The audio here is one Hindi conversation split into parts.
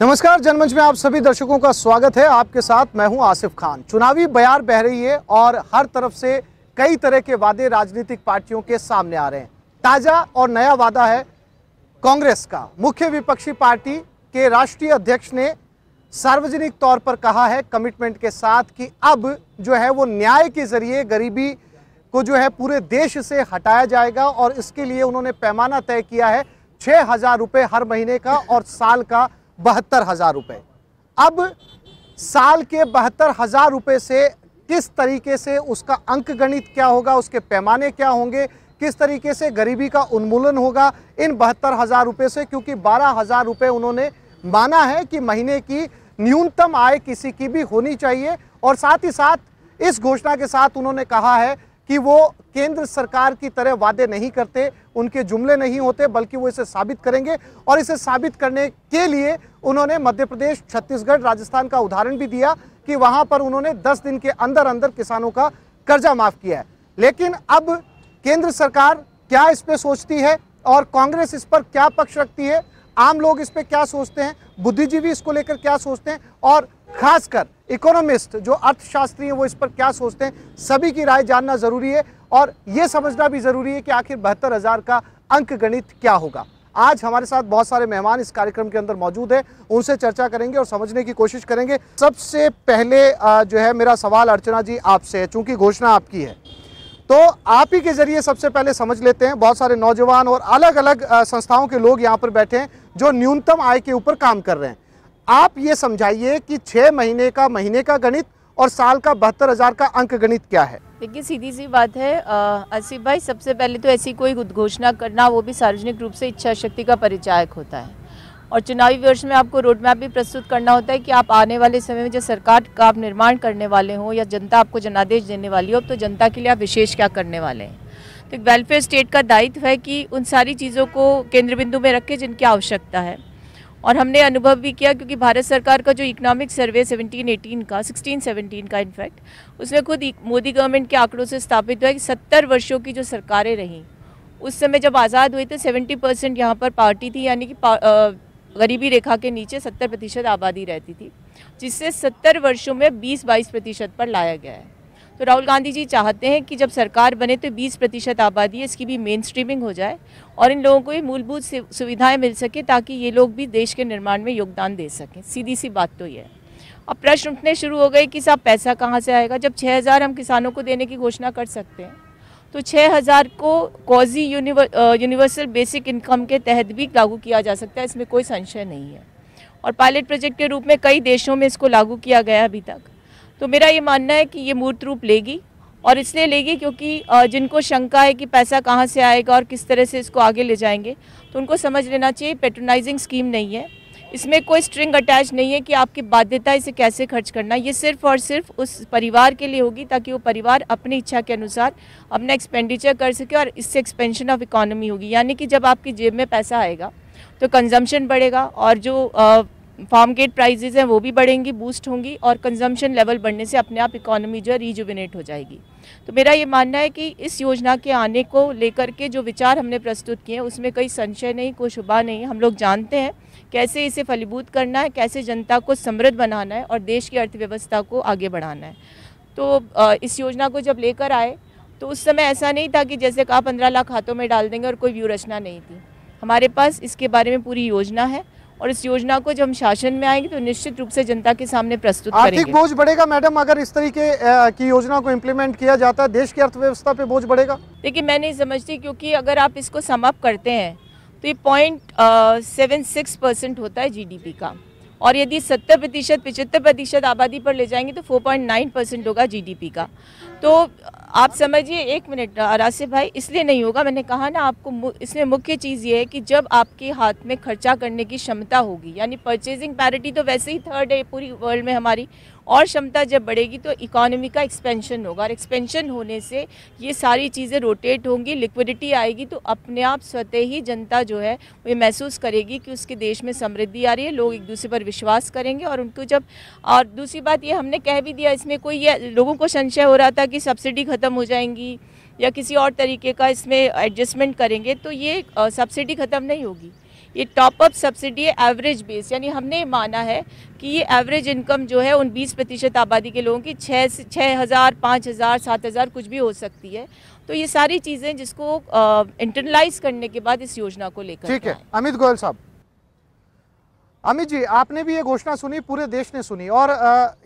नमस्कार, जनमंच में आप सभी दर्शकों का स्वागत है। आपके साथ मैं हूं आसिफ खान। चुनावी बयार बह रही है और हर तरफ से कई तरह के वादे राजनीतिक पार्टियों के सामने आ रहे हैं। ताजा और नया वादा है कांग्रेस का। मुख्य विपक्षी पार्टी के राष्ट्रीय अध्यक्ष ने सार्वजनिक तौर पर कहा है कमिटमेंट के साथ कि अब जो है वो न्याय के जरिए गरीबी को जो है पूरे देश से हटाया जाएगा और इसके लिए उन्होंने पैमाना तय किया है 6,000 रुपये हर महीने का और साल का 72,000 रुपये। अब साल के 72,000 रुपये से किस तरीके से उसका अंक गणित क्या होगा, उसके पैमाने क्या होंगे, किस तरीके से गरीबी का उन्मूलन होगा इन 72,000 रुपये से, क्योंकि 12,000 रुपये उन्होंने माना है कि महीने की न्यूनतम आय किसी की भी होनी चाहिए। और साथ ही साथ इस घोषणा के साथ उन्होंने कहा है कि वो केंद्र सरकार की तरह वादे नहीं करते, उनके जुमले नहीं होते, बल्कि वो इसे साबित करेंगे। और इसे साबित करने के लिए उन्होंने मध्य प्रदेश, छत्तीसगढ़, राजस्थान का उदाहरण भी दिया कि वहां पर उन्होंने 10 दिन के अंदर अंदर किसानों का कर्जा माफ किया है। लेकिन अब केंद्र सरकार क्या इस पे सोचती है और कांग्रेस इस पर क्या पक्ष रखती है, आम लोग इस पे क्या सोचते हैं, बुद्धिजीवी इसको लेकर क्या सोचते हैं और खासकर इकोनॉमिस्ट जो अर्थशास्त्री हैं वो इस पर क्या सोचते हैं, सभी की राय जानना जरूरी है। और ये समझना भी जरूरी है कि आखिर 72,000 का अंक गणित क्या होगा। आज हमारे साथ बहुत सारे मेहमान इस कार्यक्रम के अंदर मौजूद हैं, उनसे चर्चा करेंगे और समझने की कोशिश करेंगे। सबसे पहले जो है मेरा सवाल अर्चना जी आपसे है, चूंकि घोषणा आपकी है तो आप ही के जरिए सबसे पहले समझ लेते हैं। बहुत सारे नौजवान और अलग अलग संस्थाओं के लोग यहाँ पर बैठे हैं जो न्यूनतम आय के ऊपर काम कर रहे हैं। आप ये समझाइए कि 6 महीने का महीने का गणित और साल का 72,000 का अंक गणित क्या है। देखिए, सीधी सी बात है आसिफ भाई, सबसे पहले तो ऐसी कोई उद्घोषणा करना, वो भी सार्वजनिक रूप से इच्छा शक्ति का परिचायक होता है। और चुनावी वर्ष में आपको रोड मैप भी प्रस्तुत करना होता है कि आप आने वाले समय में जो सरकार का आप निर्माण करने वाले हों या जनता आपको जनादेश देने वाली हो, तो जनता के लिए आप विशेष क्या करने वाले हैं। तो एक वेलफेयर स्टेट का दायित्व है कि उन सारी चीज़ों को केंद्र बिंदु में रखें जिनकी आवश्यकता है। और हमने अनुभव भी किया, क्योंकि भारत सरकार का जो इकोनॉमिक सर्वे 16-17 का इनफैक्ट, उसमें खुद मोदी गवर्नमेंट के आंकड़ों से स्थापित हुआ है कि 70 वर्षों की जो सरकारें रहीं उस समय जब आज़ाद हुई तो 70% यहाँ पर पार्टी थी, यानी कि गरीबी रेखा के नीचे 70% आबादी रहती थी, जिससे 70 वर्षों में 20-22% पर लाया गया है। तो राहुल गांधी जी चाहते हैं कि जब सरकार बने तो 20% आबादी है, इसकी भी मेन स्ट्रीमिंग हो जाए और इन लोगों को ये मूलभूत सुविधाएं मिल सके ताकि ये लोग भी देश के निर्माण में योगदान दे सकें। सीधी सी बात तो ये है। अब प्रश्न उठने शुरू हो गए कि साहब पैसा कहाँ से आएगा। जब 6,000 हम किसानों को देने की घोषणा कर सकते हैं तो 6,000 को क्वाजी यूनिवर्सल बेसिक इनकम के तहत भी लागू किया जा सकता है, इसमें कोई संशय नहीं है। और पायलट प्रोजेक्ट के रूप में कई देशों में इसको लागू किया गया अभी तक। तो मेरा ये मानना है कि ये मूर्त रूप लेगी, और इसलिए लेगी क्योंकि जिनको शंका है कि पैसा कहाँ से आएगा और किस तरह से इसको आगे ले जाएंगे, तो उनको समझ लेना चाहिए पैट्रोनाइजिंग स्कीम नहीं है, इसमें कोई स्ट्रिंग अटैच नहीं है कि आपकी बाध्यता इसे कैसे खर्च करना। ये सिर्फ और सिर्फ उस परिवार के लिए होगी ताकि वो परिवार अपनी इच्छा के अनुसार अपना एक्सपेंडिचर कर सके और इससे एक्सपेंशन ऑफ इकोनॉमी होगी। यानी कि जब आपकी जेब में पैसा आएगा तो कंजम्पशन बढ़ेगा और जो फार्म गेट प्राइजेज़ हैं वो भी बढ़ेंगी, बूस्ट होंगी, और कंजम्पशन लेवल बढ़ने से अपने आप इकोनॉमी जो है रिजुविनेट हो जाएगी। तो मेरा ये मानना है कि इस योजना के आने को लेकर के जो विचार हमने प्रस्तुत किए हैं उसमें कोई संशय नहीं, कोई शुबा नहीं है। हम लोग जानते हैं कैसे इसे फलीभूत करना है, कैसे जनता को समृद्ध बनाना है और देश की अर्थव्यवस्था को आगे बढ़ाना है। तो इस योजना को जब लेकर आए तो उस समय ऐसा नहीं था कि जैसे कहा 15 लाख हाथों में डाल देंगे और कोई व्यूह रचना नहीं थी। हमारे पास इसके बारे में पूरी योजना है और इस योजना को जब हम शासन में आएंगे तो निश्चित रूप से जनता के सामने प्रस्तुत करेंगे। आर्थिक बोझ बढ़ेगा मैडम अगर इस तरीके की योजना को इम्प्लीमेंट किया जाता है, देश की अर्थव्यवस्था पे बोझ बढ़ेगा? देखिए, मैं नहीं समझती, क्योंकि अगर आप इसको सम अप करते हैं तो ये 0.76% होता है जीडीपी का, और यदि 70% 75% आबादी पर ले जाएंगे तो 4.9% होगा जीडीपी का। तो आप समझिए, 1 मिनट आसिफ भाई, इसलिए नहीं होगा, मैंने कहा ना आपको, इसमें मुख्य चीज़ ये है कि जब आपके हाथ में खर्चा करने की क्षमता होगी, यानी परचेजिंग पैरिटी तो वैसे ही 3rd है पूरी वर्ल्ड में हमारी, और क्षमता जब बढ़ेगी तो इकोनॉमी का एक्सपेंशन होगा, और एक्सपेंशन होने से ये सारी चीज़ें रोटेट होंगी, लिक्विडिटी आएगी, तो अपने आप स्वतः ही जनता जो है वो ये महसूस करेगी कि उसके देश में समृद्धि आ रही है, लोग एक दूसरे पर विश्वास करेंगे। और उनको जब, और दूसरी बात ये हमने कह भी दिया, इसमें कोई ये लोगों को संशय हो रहा था कि सब्सिडी ख़त्म हो जाएंगी या किसी और तरीके का इसमें एडजस्टमेंट करेंगे, तो ये सब्सिडी ख़त्म नहीं होगी। ये टॉप अप सब्सिडी है एवरेज बेस, यानी हमने माना है कि ये एवरेज इनकम जो है उन 20% आबादी के लोगों की 6,000, 5,000, 7,000 कुछ भी हो सकती है। तो ये सारी चीज़ें जिसको इंटरनलाइज करने के बाद इस योजना को लेकर ठीक है। अमित गोयल साहब, अमित जी, आपने भी ये घोषणा सुनी, पूरे देश ने सुनी, और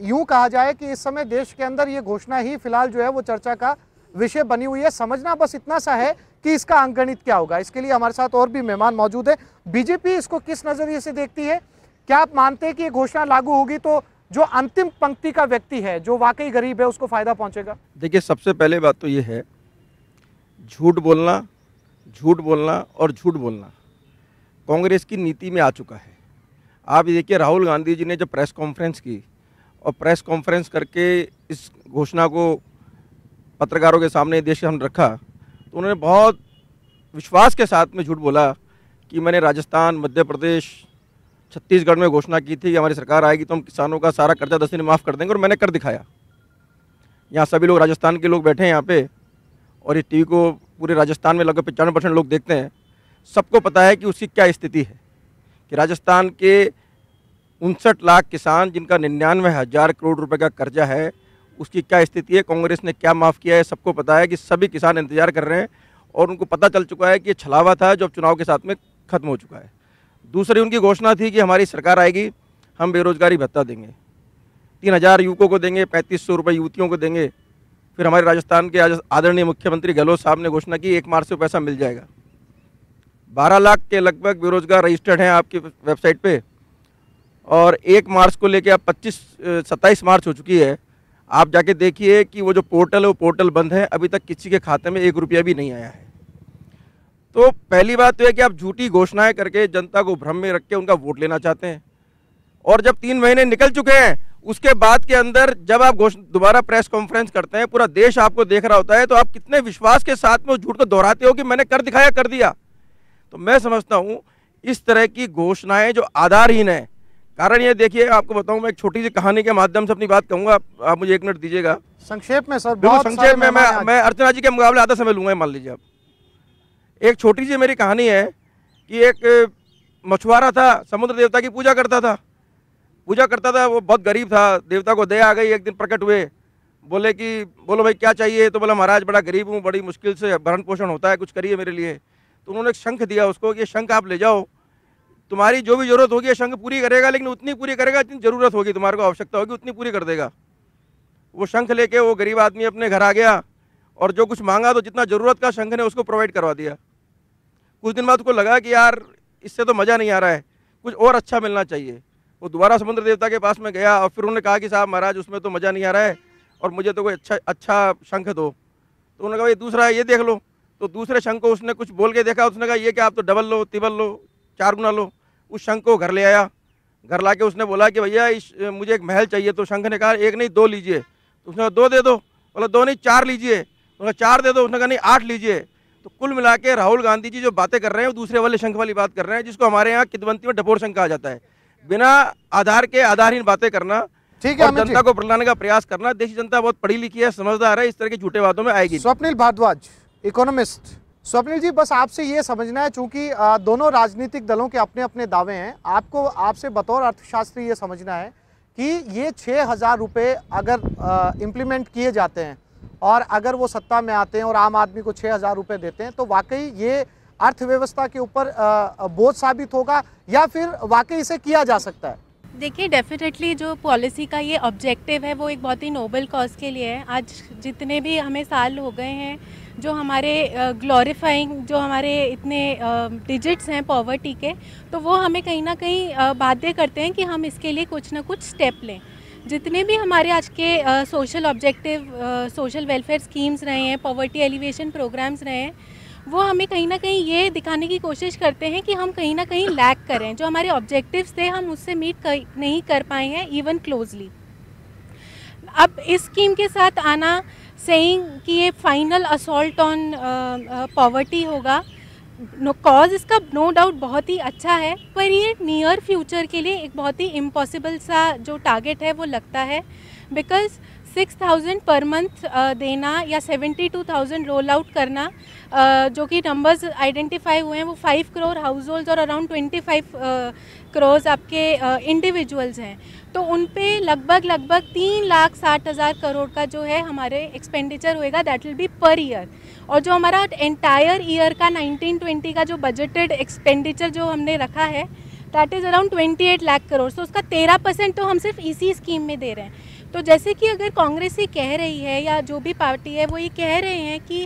यूं कहा जाए कि इस समय देश के अंदर ये घोषणा ही फिलहाल जो है वो चर्चा का विषय बनी हुई है। समझना बस इतना सा है कि इसका अंकगणित क्या होगा। इसके लिए हमारे साथ और भी मेहमान मौजूद है। बीजेपी इसको किस नजरिए से देखती है? क्या आप मानते हैं कि ये घोषणा लागू होगी तो जो अंतिम पंक्ति का व्यक्ति है, जो वाकई गरीब है, उसको फायदा पहुंचेगा? देखिए, सबसे पहले बात तो ये है, झूठ बोलना और झूठ बोलना कांग्रेस की नीति में आ चुका है। आप ये देखिए, राहुल गांधी जी ने जब प्रेस कॉन्फ्रेंस की और प्रेस कॉन्फ्रेंस करके इस घोषणा को पत्रकारों के सामने देश के सामने रखा, तो उन्होंने बहुत विश्वास के साथ में झूठ बोला कि मैंने राजस्थान, मध्य प्रदेश, छत्तीसगढ़ में घोषणा की थी कि हमारी सरकार आएगी तो हम किसानों का सारा कर्जा 10 दिन में माफ़ कर देंगे, और मैंने कर दिखाया। यहाँ सभी लोग, राजस्थान के लोग बैठे हैं यहाँ पे, और ये टीवी को पूरे राजस्थान में लगभग 95% लोग देखते हैं। सबको पता है कि उसकी क्या स्थिति है, कि राजस्थान के 59 लाख किसान जिनका 99,000 करोड़ रुपए का कर्जा है, उसकी क्या स्थिति है, कांग्रेस ने क्या माफ़ किया है, सबको पता है। कि सभी किसान इंतजार कर रहे हैं और उनको पता चल चुका है कि ये छलावा था जो अब चुनाव के साथ में खत्म हो चुका है। दूसरी उनकी घोषणा थी कि हमारी सरकार आएगी, हम बेरोजगारी भत्ता देंगे, 3,000 युवकों को देंगे, 3,500 रुपये युवतियों को देंगे। फिर हमारे राजस्थान के आदरणीय मुख्यमंत्री गहलोत साहब ने घोषणा की 1 मार्च से पैसा मिल जाएगा। 12 लाख के लगभग बेरोजगार रजिस्टर्ड हैं आपकी वेबसाइट पे, और 1 मार्च को लेके अब 27 मार्च हो चुकी है। आप जाके देखिए कि वो जो पोर्टल है वो पोर्टल बंद है, अभी तक किसी के खाते में 1 रुपया भी नहीं आया है। तो पहली बात तो है कि आप झूठी घोषणाएं करके जनता को भ्रम में रख के उनका वोट लेना चाहते हैं, और जब 3 महीने निकल चुके हैं उसके बाद के अंदर जब आप दोबारा प्रेस कॉन्फ्रेंस करते हैं, पूरा देश आपको देख रहा होता है, तो आप कितने विश्वास के साथ में उस झूठ को दोहराते हो कि मैंने कर दिखाया, कर दिया। तो मैं समझता हूँ इस तरह की घोषणाएं जो आधारहीन है। कारण ये देखिए, आपको बताऊं, मैं एक छोटी सी कहानी के माध्यम से अपनी बात कहूंगा, आप मुझे 1 मिनट दीजिएगा। संक्षेप में सर, बहुत संक्षेप में। मैं अर्चना जी के मुकाबले आधा समय लूंगा, मान लीजिए आप। एक छोटी सी मेरी कहानी है कि एक मछुआरा था, समुद्र देवता की पूजा करता था। वो बहुत गरीब था, देवता को दया आ गई, एक दिन प्रकट हुए, बोले कि बोलो भाई क्या चाहिए? तो बोला महाराज बड़ा गरीब हूँ, बड़ी मुश्किल से भरण पोषण होता है, कुछ करिए मेरे लिए। तो उन्होंने एक शंख दिया उसको कि ये शंख आप ले जाओ, तुम्हारी जो भी जरूरत होगी ये शंख पूरी करेगा, लेकिन उतनी पूरी करेगा जितनी जरूरत होगी, तुम्हारे को आवश्यकता होगी उतनी पूरी कर देगा। वो शंख लेके वो गरीब आदमी अपने घर आ गया, और जो कुछ मांगा तो जितना जरूरत का शंख ने उसको प्रोवाइड करवा दिया। कुछ दिन बाद उसको लगा कि यार इससे तो मज़ा नहीं आ रहा है, कुछ और अच्छा मिलना चाहिए। वो दोबारा समुद्र देवता के पास में गया, और फिर उन्होंने कहा कि साहब महाराज उसमें तो मज़ा नहीं आ रहा है, और मुझे तो कोई अच्छा शंख दो। तो उन्होंने कहा ये दूसरा है, ये देख लो। तो दूसरे शंख को उसने कुछ बोल के देखा, उसने कहा ये क्या, आप तो डबल लो, तिबल लो, 4 गुना लो। उस शंख को घर ले आया, घर ला के उसने बोला कि भैया मुझे एक महल चाहिए। तो शंख ने कहा 1 नहीं 2 लीजिए। तो उसने कहा 2 दे दो। बोला 2 नहीं 4 लीजिए। उसने कहा 4 दे दो। उसने कहा नहीं 8 लीजिए। तो कुल मिला के राहुल गांधी जी जो बातें कर रहे हैं वो दूसरे वाले शंख वाली बात कर रहे हैं, जिसको हमारे यहाँ किदवंती में डपोर शंख कहा जाता है। बिना आधार के आधारहीन बातें करना, ठीक है, और जनता को प्रलाने का प्रयास करना। देशी जनता बहुत पढ़ी लिखी है, समझदार है, इस तरह के झूठे बातों में आएगी। स्वप्निल भारद्वाज, इकोनॉमिस्ट। स्वप्निल जी, बस आपसे ये समझना है, चूंकि दोनों राजनीतिक दलों के अपने अपने दावे हैं, आपसे बतौर अर्थशास्त्री ये समझना है कि ये 6,000 रुपये अगर इम्प्लीमेंट किए जाते हैं और अगर वो सत्ता में आते हैं और आम आदमी को 6,000 रुपये देते हैं, तो वाकई ये अर्थव्यवस्था के ऊपर बोझ साबित होगा, या फिर वाकई इसे किया जा सकता है? देखिए, डेफिनेटली जो पॉलिसी का ये ऑब्जेक्टिव है वो एक बहुत ही नोबल कॉज के लिए है। आज जितने भी हमें साल हो गए हैं जो हमारे ग्लोरीफाइंग, जो हमारे इतने डिजिट्स हैं पॉवर्टी के, तो वो हमें कहीं ना कहीं बाध्य करते हैं कि हम इसके लिए कुछ ना कुछ स्टेप लें। जितने भी हमारे आज के social objective, social welfare schemes रहे हैं, पॉवर्टी एलिवेशन प्रोग्राम्स रहे हैं, वो हमें कहीं ना कहीं ये दिखाने की कोशिश करते हैं कि हम कहीं ना कहीं लैग करें, जो हमारे ऑब्जेक्टिव्स थे हम उससे मीट नहीं कर पाए हैं इवन क्लोजली। अब इस स्कीम के साथ आना, सेइंग कि ये फाइनल असॉल्ट ऑन पॉवर्टी होगा, कॉज इसका नो डाउट बहुत ही अच्छा है, पर ये नियर फ्यूचर के लिए एक बहुत ही इम्पॉसिबल सा जो टारगेट है वो लगता है। बिकॉज 6,000 पर मंथ देना या 72,000 रोल आउट करना, जो कि नंबर्स आइडेंटिफाई हुए हैं वो 5 करोड़ हाउस होल्ड्स और अराउंड 25 करोड़ आपके इंडिविजुअल्स हैं। तो उन पे लगभग 3,60,000 करोड़ का जो है हमारे एक्सपेंडिचर होएगा, that will be per year. और जो हमारा एंटायर ईयर का 19-20 का जो बजटेड एक्सपेंडिचर जो हमने रखा है that is around 28 lakh crore. तो उसका 13% तो हम सिर्फ इसी स्कीम में दे रहे हैं। तो जैसे कि अगर कांग्रेस ये कह रही है या जो भी पार्टी है वो ये कह रहे हैं कि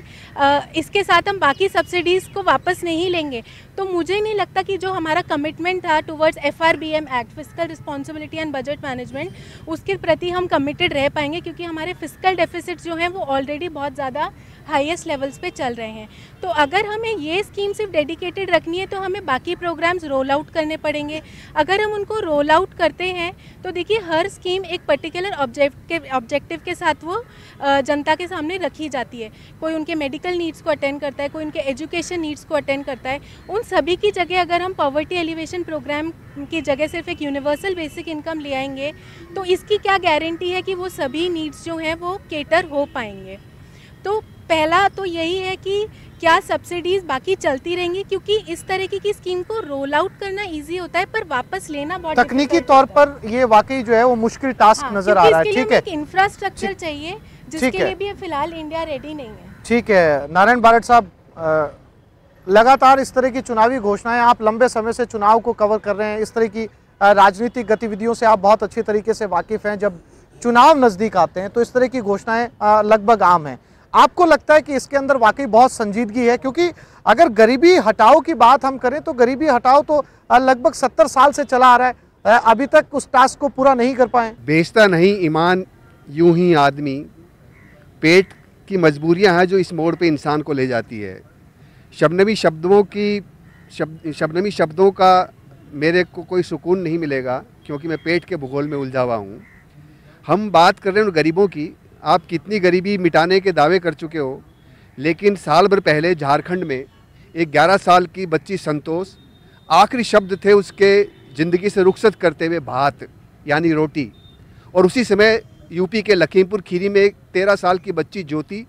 इसके साथ हम बाकी सब्सिडीज़ को वापस नहीं लेंगे, तो मुझे नहीं लगता कि जो हमारा कमिटमेंट था towards FRBM act, physical responsibility and budget management, उसके प्रति हम कमिटेड रह पाएंगे, क्योंकि हमारे फिजिकल डेफिसिट जो हैं वो ऑलरेडी बहुत ज़्यादा हाईएस्ट लेवल्स पे चल रहे हैं। तो अगर हमें ये स्कीम सिर्फ डेडिकेटेड रखनी है तो हमें बाकी प्रोग्राम्स रोल आउट करने पड़ेंगे। अगर हम उनको रोल आउट करते हैं तो देखिए हर स्कीम एक पर्टिकुलर ऑब्जेक्टिव के साथ वो जनता के सामने रखी जाती है। कोई उनके मेडिकल नीड्स को अटेंड करता है, कोई उनके एजुकेशन नीड्स को अटेंड करता है। उन सभी की जगह अगर हम पॉवर्टी एलिवेशन प्रोग्राम की जगह सिर्फ एक यूनिवर्सल बेसिक इनकम ले आएंगे तो इसकी क्या गारंटी है कि वो सभी नीड्स जो हैं वो केटर हो पाएंगे। तो पहला तो यही है कि क्या सब्सिडीज़ बाकी चलती रहेंगी, क्योंकि इस तरीके की स्कीम को रोल आउट करना इजी होता है पर वापस लेना बहुत तकनीकी तौर पर ये वाकई जो है वो मुश्किल टास्क नजर आ रहा है। ठीक है, इंफ्रास्ट्रक्चर चाहिए जिसके लिए भी फिलहाल इंडिया रेडी नहीं है। ठीक है नारायण बारट साहब, लगातार इस तरह की चुनावी घोषणाएं, आप लंबे समय से चुनाव को कवर कर रहे हैं, इस तरह की राजनीतिक गतिविधियों से आप बहुत अच्छी तरीके से वाकिफ हैं। जब चुनाव नज़दीक आते हैं तो इस तरह की घोषणाएं लगभग आम हैं। आपको लगता है कि इसके अंदर वाकई बहुत संजीदगी है? क्योंकि अगर गरीबी हटाओ की बात हम करें तो गरीबी हटाओ तो लगभग 70 साल से चला आ रहा है, अभी तक उस टास्क को पूरा नहीं कर पाए। बेचता नहीं ईमान यूं ही आदमी, पेट की मजबूरियां हैं जो इस मोड़ पे इंसान को ले जाती है। शबनमी शब्दों का मेरे को कोई सुकून नहीं मिलेगा क्योंकि मैं पेट के भूगोल में उलझा हुआ हूँ। हम बात कर रहे हैं गरीबों की, आप कितनी गरीबी मिटाने के दावे कर चुके हो, लेकिन साल भर पहले झारखंड में एक 11 साल की बच्ची संतोष, आखिरी शब्द थे उसके ज़िंदगी से रुखसत करते हुए भात यानी रोटी। और उसी समय यूपी के लखीमपुर खीरी में एक 13 साल की बच्ची ज्योति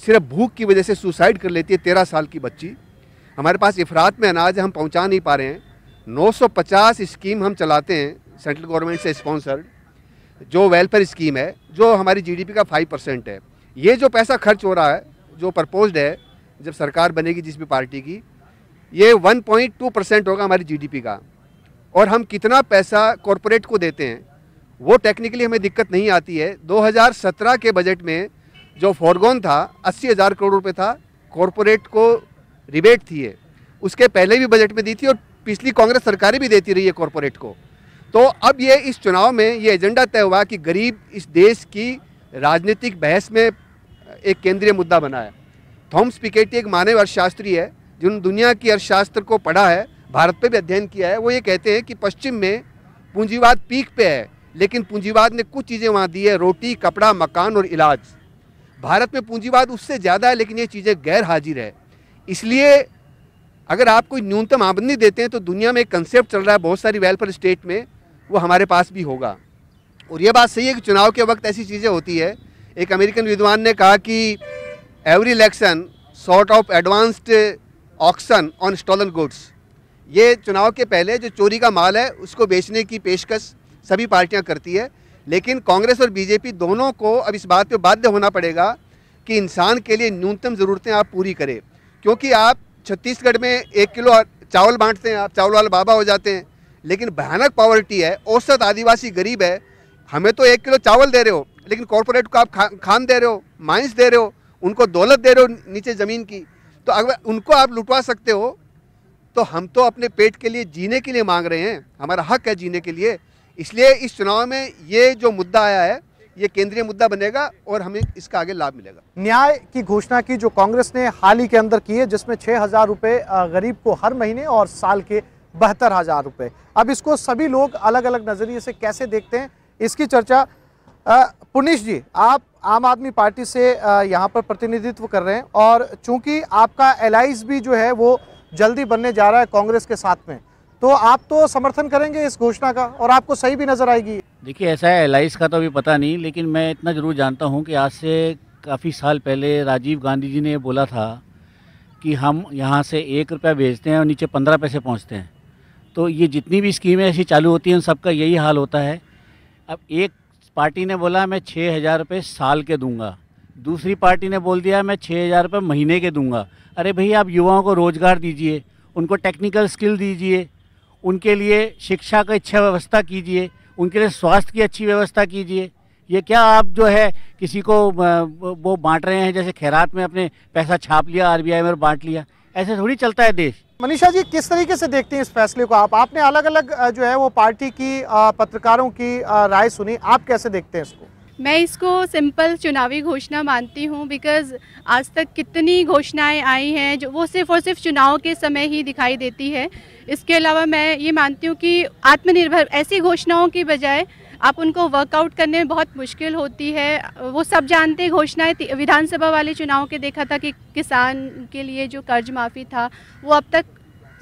सिर्फ भूख की वजह से सुसाइड कर लेती है। 13 साल की बच्ची। हमारे पास इफरात में अनाज हम पहुंचा नहीं पा रहे हैं। 950 स्कीम हम चलाते हैं सेंट्रल गवर्नमेंट से स्पॉन्सर्ड, जो वेलफेयर स्कीम है, जो हमारी जीडीपी का 5% है। ये जो पैसा खर्च हो रहा है, जो प्रपोज्ड है जब सरकार बनेगी जिस भी पार्टी की, ये 1.2% होगा हमारी जीडीपी का। और हम कितना पैसा कॉरपोरेट को देते हैं वो टेक्निकली हमें दिक्कत नहीं आती है। 2017 के बजट में जो फॉरगॉन था 80,000 करोड़ रुपए था, कॉरपोरेट को रिबेट थी है, उसके पहले भी बजट में दी थी और पिछली कांग्रेस सरकारें भी देती रही है कॉरपोरेट को। तो अब ये इस चुनाव में ये एजेंडा तय हुआ कि गरीब इस देश की राजनीतिक बहस में एक केंद्रीय मुद्दा बना है। थॉमस पिकेटी एक मानव अर्थशास्त्री है जिन्होंने दुनिया की अर्थशास्त्र को पढ़ा है, भारत पे भी अध्ययन किया है। वो ये कहते हैं कि पश्चिम में पूंजीवाद पीक पे है, लेकिन पूंजीवाद ने कुछ चीज़ें वहाँ दी है, रोटी, कपड़ा, मकान और इलाज। भारत में पूंजीवाद उससे ज़्यादा है, लेकिन ये चीज़ें गैर हाजिर है। इसलिए अगर आप कोई न्यूनतम आमदनी देते हैं तो दुनिया में एक कंसेप्ट चल रहा है बहुत सारी वेलफेयर स्टेट में, वो हमारे पास भी होगा। और ये बात सही है कि चुनाव के वक्त ऐसी चीज़ें होती है। एक अमेरिकन विद्वान ने कहा कि every election sort of advanced auction on stolen goods. ये चुनाव के पहले जो चोरी का माल है उसको बेचने की पेशकश सभी पार्टियां करती है, लेकिन कांग्रेस और बीजेपी दोनों को अब इस बात पे बाध्य होना पड़ेगा कि इंसान के लिए न्यूनतम ज़रूरतें आप पूरी करें। क्योंकि आप छत्तीसगढ़ में 1 किलो चावल बांटते हैं, आप चावल वाले बाबा हो जाते हैं, लेकिन भयानक पॉवर्टी है। औसत आदिवासी गरीब है, हमें तो 1 किलो चावल दे रहे हो, लेकिन कॉरपोरेट को आप खान दे रहे हो, माइंस दे रहे हो, उनको दौलत दे रहे हो नीचे ज़मीन की। तो अगर उनको आप लुटवा सकते हो तो हम तो अपने पेट के लिए जीने के लिए मांग रहे हैं, हमारा हक है जीने के लिए। इसलिए इस चुनाव में ये जो मुद्दा आया है ये केंद्रीय मुद्दा बनेगा और हमें इसका आगे लाभ मिलेगा। न्याय की घोषणा की जो कांग्रेस ने हाल ही के अंदर की है, जिसमें 6,000 रुपये गरीब को हर महीने और साल के 72,000 रुपये। अब इसको सभी लोग अलग अलग नज़रिए से कैसे देखते हैं, इसकी चर्चा पुनीश जी, आप आम आदमी पार्टी से यहाँ पर प्रतिनिधित्व कर रहे हैं और चूंकि आपका एलाइज भी जो है वो जल्दी बनने जा रहा है कांग्रेस के साथ में, तो आप तो समर्थन करेंगे इस घोषणा का और आपको सही भी नजर आएगी। देखिए, ऐसा है, LIS का तो अभी पता नहीं, लेकिन मैं इतना ज़रूर जानता हूँ कि आज से काफ़ी साल पहले राजीव गांधी जी ने बोला था कि हम यहाँ से 1 रुपया भेजते हैं और नीचे 15 पैसे पहुँचते हैं। तो ये जितनी भी स्कीमें ऐसी चालू होती हैं उन सबका यही हाल होता है। अब एक पार्टी ने बोला मैं 6,000 रुपये साल के दूंगा, दूसरी पार्टी ने बोल दिया मैं 6,000 रुपये महीने के दूंगा। अरे भई, आप युवाओं को रोज़गार दीजिए, उनको टेक्निकल स्किल दीजिए, उनके लिए शिक्षा का अच्छा व्यवस्था कीजिए, उनके लिए स्वास्थ्य की अच्छी व्यवस्था कीजिए। ये क्या आप जो है किसी को वो बांट रहे हैं, जैसे खैरात में अपने पैसा छाप लिया RBI में और बांट लिया? ऐसे थोड़ी चलता है देश। मनीषा जी, किस तरीके से देखती हैं इस फैसले को आप? आपने अलग अलग जो है वो पार्टी की पत्रकारों की राय सुनी, आप कैसे देखते हैं इसको? मैं इसको सिंपल चुनावी घोषणा मानती हूँ, बिकॉज़ आज तक कितनी घोषणाएं आई हैं जो वो सिर्फ़ और सिर्फ चुनाव के समय ही दिखाई देती है। इसके अलावा मैं ये मानती हूँ कि आत्मनिर्भर ऐसी घोषणाओं की बजाय आप उनको वर्कआउट करने में बहुत मुश्किल होती है। वो सब जानते हैं, घोषणाएं विधानसभा वाले चुनाव के देखा था कि किसान के लिए जो कर्ज माफ़ी था वो अब तक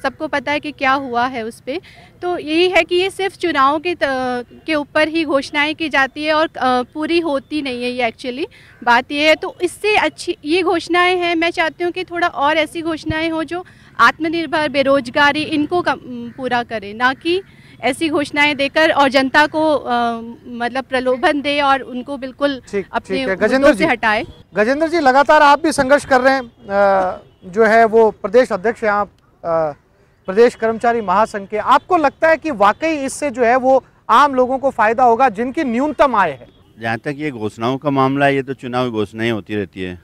सबको पता है कि क्या हुआ है उस पर। तो यही है कि ये सिर्फ चुनाव के ऊपर ही घोषणाएं की जाती है और पूरी होती नहीं है। ये एक्चुअली बात ये है, तो इससे अच्छी ये घोषणाएं हैं। मैं चाहती हूँ कि थोड़ा और ऐसी घोषणाएं हो जो आत्मनिर्भर, बेरोजगारी इनको पूरा करे, ना कि ऐसी घोषणाएं देकर और जनता को मतलब प्रलोभन दे और उनको बिल्कुल अपने मुद्दों से हटाए। गजेंद्र जी, लगातार आप भी संघर्ष कर रहे हैं, जो है वो प्रदेश अध्यक्ष हैं आप प्रदेश कर्मचारी महासंघ के। आपको लगता है कि वाकई इससे जो है वो आम लोगों को फायदा होगा जिनकी न्यूनतम आय है? जहाँ तक ये घोषणाओं का मामला है, ये तो चुनावी घोषणाएं होती रहती है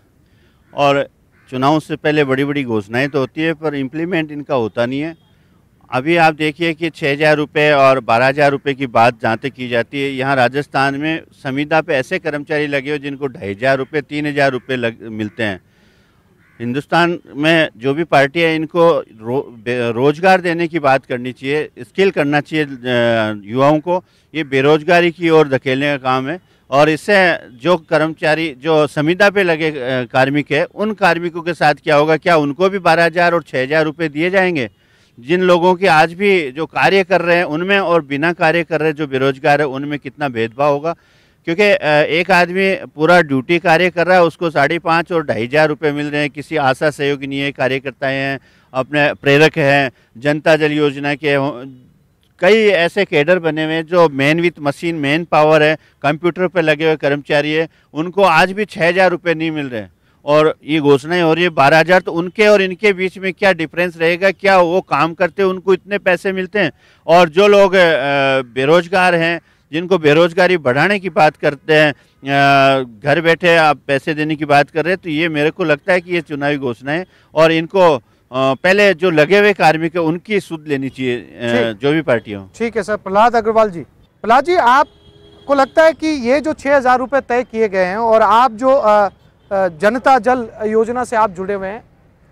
और चुनाव से पहले बड़ी बड़ी घोषणाएं तो होती है, पर इम्प्लीमेंट इनका होता नहीं है। अभी आप देखिए कि 6,000 रुपये और 12,000 रुपये की बात जहाँ तक की जाती है, यहाँ राजस्थान में संविदा पे ऐसे कर्मचारी लगे हो जिनको 2,500 रुपये 3,000 रुपये मिलते हैं। हिंदुस्तान में जो भी पार्टी है, इनको रोजगार देने की बात करनी चाहिए, स्किल करना चाहिए युवाओं को। ये बेरोजगारी की ओर धकेलने का काम है और इससे जो कर्मचारी जो संविदा पे लगे कार्मिक है, उन कार्मिकों के साथ क्या होगा? क्या उनको भी 12,000 और 6,000 रुपये दिए जाएंगे? जिन लोगों की आज भी जो कार्य कर रहे हैं उनमें और बिना कार्य कर रहे जो बेरोजगार है उनमें कितना भेदभाव होगा? क्योंकि एक आदमी पूरा ड्यूटी कार्य कर रहा है, उसको 5,500 और 2,500 रुपये मिल रहे हैं। किसी आशा सहयोगी है, कार्यकर्ता हैं, अपने प्रेरक हैं, जनता जल योजना के कई ऐसे कैडर बने हुए हैं जो man with machine, man power है, कंप्यूटर पर लगे हुए कर्मचारी है, उनको आज भी 6,000 रुपये नहीं मिल रहे हैं और ये घोषणाएं हो रही है 12,000। तो उनके और इनके बीच में क्या डिफरेंस रहेगा? क्या वो काम करते हैं उनको इतने पैसे मिलते हैं? और जो लोग बेरोजगार हैं, जिनको बेरोजगारी बढ़ाने की बात करते हैं, घर बैठे आप पैसे देने की बात कर रहे हैं, तो ये मेरे को लगता है कि ये चुनावी घोषणाएं और इनको पहले जो लगे हुए कार्मिक है उनकी सुध लेनी चाहिए जो भी पार्टी हो। ठीक है सर। प्रहलाद अग्रवाल जी, प्रहलाद जी, आपको लगता है कि ये जो 6,000 रुपये तय किए गए हैं और आप जो जनता जल योजना से आप जुड़े हुए हैं,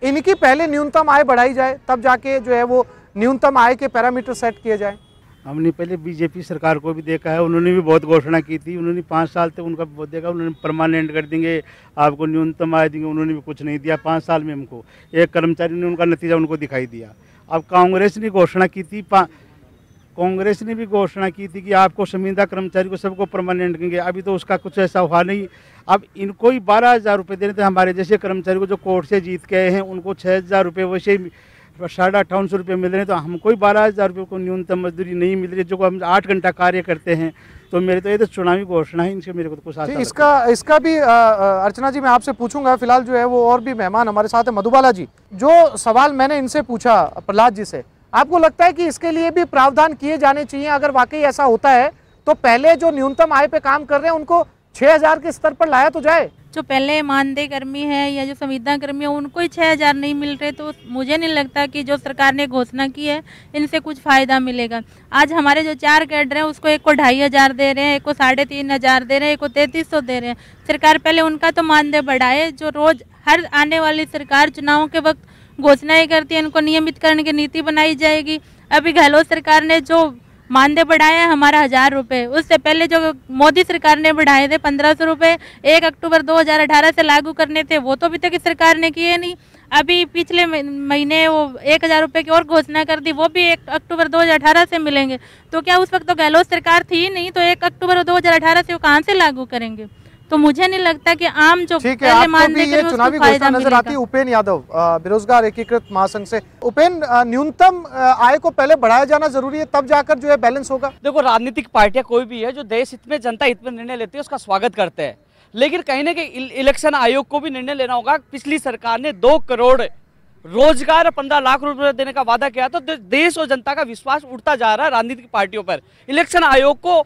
इनकी पहले न्यूनतम आय बढ़ाई जाए, तब जाके जो है वो न्यूनतम आय के पैरामीटर सेट किए जाए? हमने पहले बीजेपी सरकार को भी देखा है, उन्होंने भी बहुत घोषणा की थी। उन्होंने 5 साल तक उनका बहुत देखा, उन्होंने परमानेंट कर देंगे, आपको न्यूनतम आय देंगे, उन्होंने भी कुछ नहीं दिया 5 साल में हमको। एक कर्मचारी ने उनका नतीजा उनको दिखाई दिया। अब कांग्रेस ने घोषणा की थी, कांग्रेस ने भी घोषणा की थी कि आपको संविदा कर्मचारी को सबको परमानेंट करेंगे। अभी तो उसका कुछ ऐसा हुआ नहीं। अब इनको ही 12,000 रुपये देने थे। हमारे जैसे कर्मचारी को जो कोर्ट से जीत के आए हैं उनको 6,000 रुपये, वैसे 5,800 रुपये मिल रहे हैं। तो हमको ही 12,000 रुपये को न्यूनतम मजदूरी नहीं मिल रही, जो हम 8 घंटा कार्य करते हैं। तो मेरे तो ये तो चुनावी घोषणा है, इनसे मेरे को तो कुछ आशा इसका भी अर्चना जी मैं आपसे पूछूंगा। फिलहाल जो है वो और भी मेहमान हमारे साथ है। मधुबाला जी, जो सवाल मैंने इनसे पूछा प्रहलाद जी से, आपको लगता है कि इसके लिए भी प्रावधान किए जाने चाहिए? अगर वाकई ऐसा होता है तो पहले जो न्यूनतम आय पे काम कर रहे हैं उनको 6,000 के स्तर पर लाया तो जाए। जो पहले मानदेय कर्मी है या जो संविदा कर्मी है उनको ही 6,000 नहीं मिल रहे, तो मुझे नहीं लगता कि जो सरकार ने घोषणा की है इनसे कुछ फ़ायदा मिलेगा। आज हमारे जो 4 कैडर हैं उसको एक को 2,500 दे रहे हैं, एक को 3,500 दे रहे हैं, एक को 3,300 दे रहे हैं। सरकार पहले उनका तो मानदेय बढ़ाए। जो रोज़ हर आने वाली सरकार चुनावों के वक्त घोषणाएं करती है, इनको नियमित करने की नीति बनाई जाएगी। अभी गहलोत सरकार ने जो मानदेय बढ़ाया है हमारा 1,000 रुपये, उससे पहले जो मोदी सरकार ने बढ़ाए थे 1,500 रुपये 1 अक्टूबर 2018 से लागू करने थे, वो तो अभी तक इस सरकार ने किए नहीं। अभी पिछले महीने वो 1000 रुपये की और घोषणा कर दी, वो भी 1 अक्टूबर 2018 से मिलेंगे। तो क्या उस वक्त तो गहलोत सरकार थी ही नहीं, तो 1 अक्टूबर 2018 से वो कहाँ से लागू करेंगे? तो मुझे नहीं लगता कि आम जो पहले मानने के चुनावी घोषणा नजर आती है। उपेन यादव, बेरोजगार एकीकृत महासंघ से। उपेन, न्यूनतम आय को पहले बढ़ाया जाना जरूरी है, तब जाकर जो है बैलेंस होगा। देखो, राजनीतिक पार्टियां कोई भी है जो देश हित में, जनता हित में निर्णय लेती है, उसका स्वागत करते हैं, लेकिन कहीं ना कहीं इलेक्शन आयोग को भी निर्णय लेना होगा। पिछली सरकार ने 2 करोड़ रोजगार 15 लाख रुपए देने का वादा किया, तो देश और जनता का विश्वास उठता जा रहा है राजनीतिक पार्टियों पर। इलेक्शन आयोग को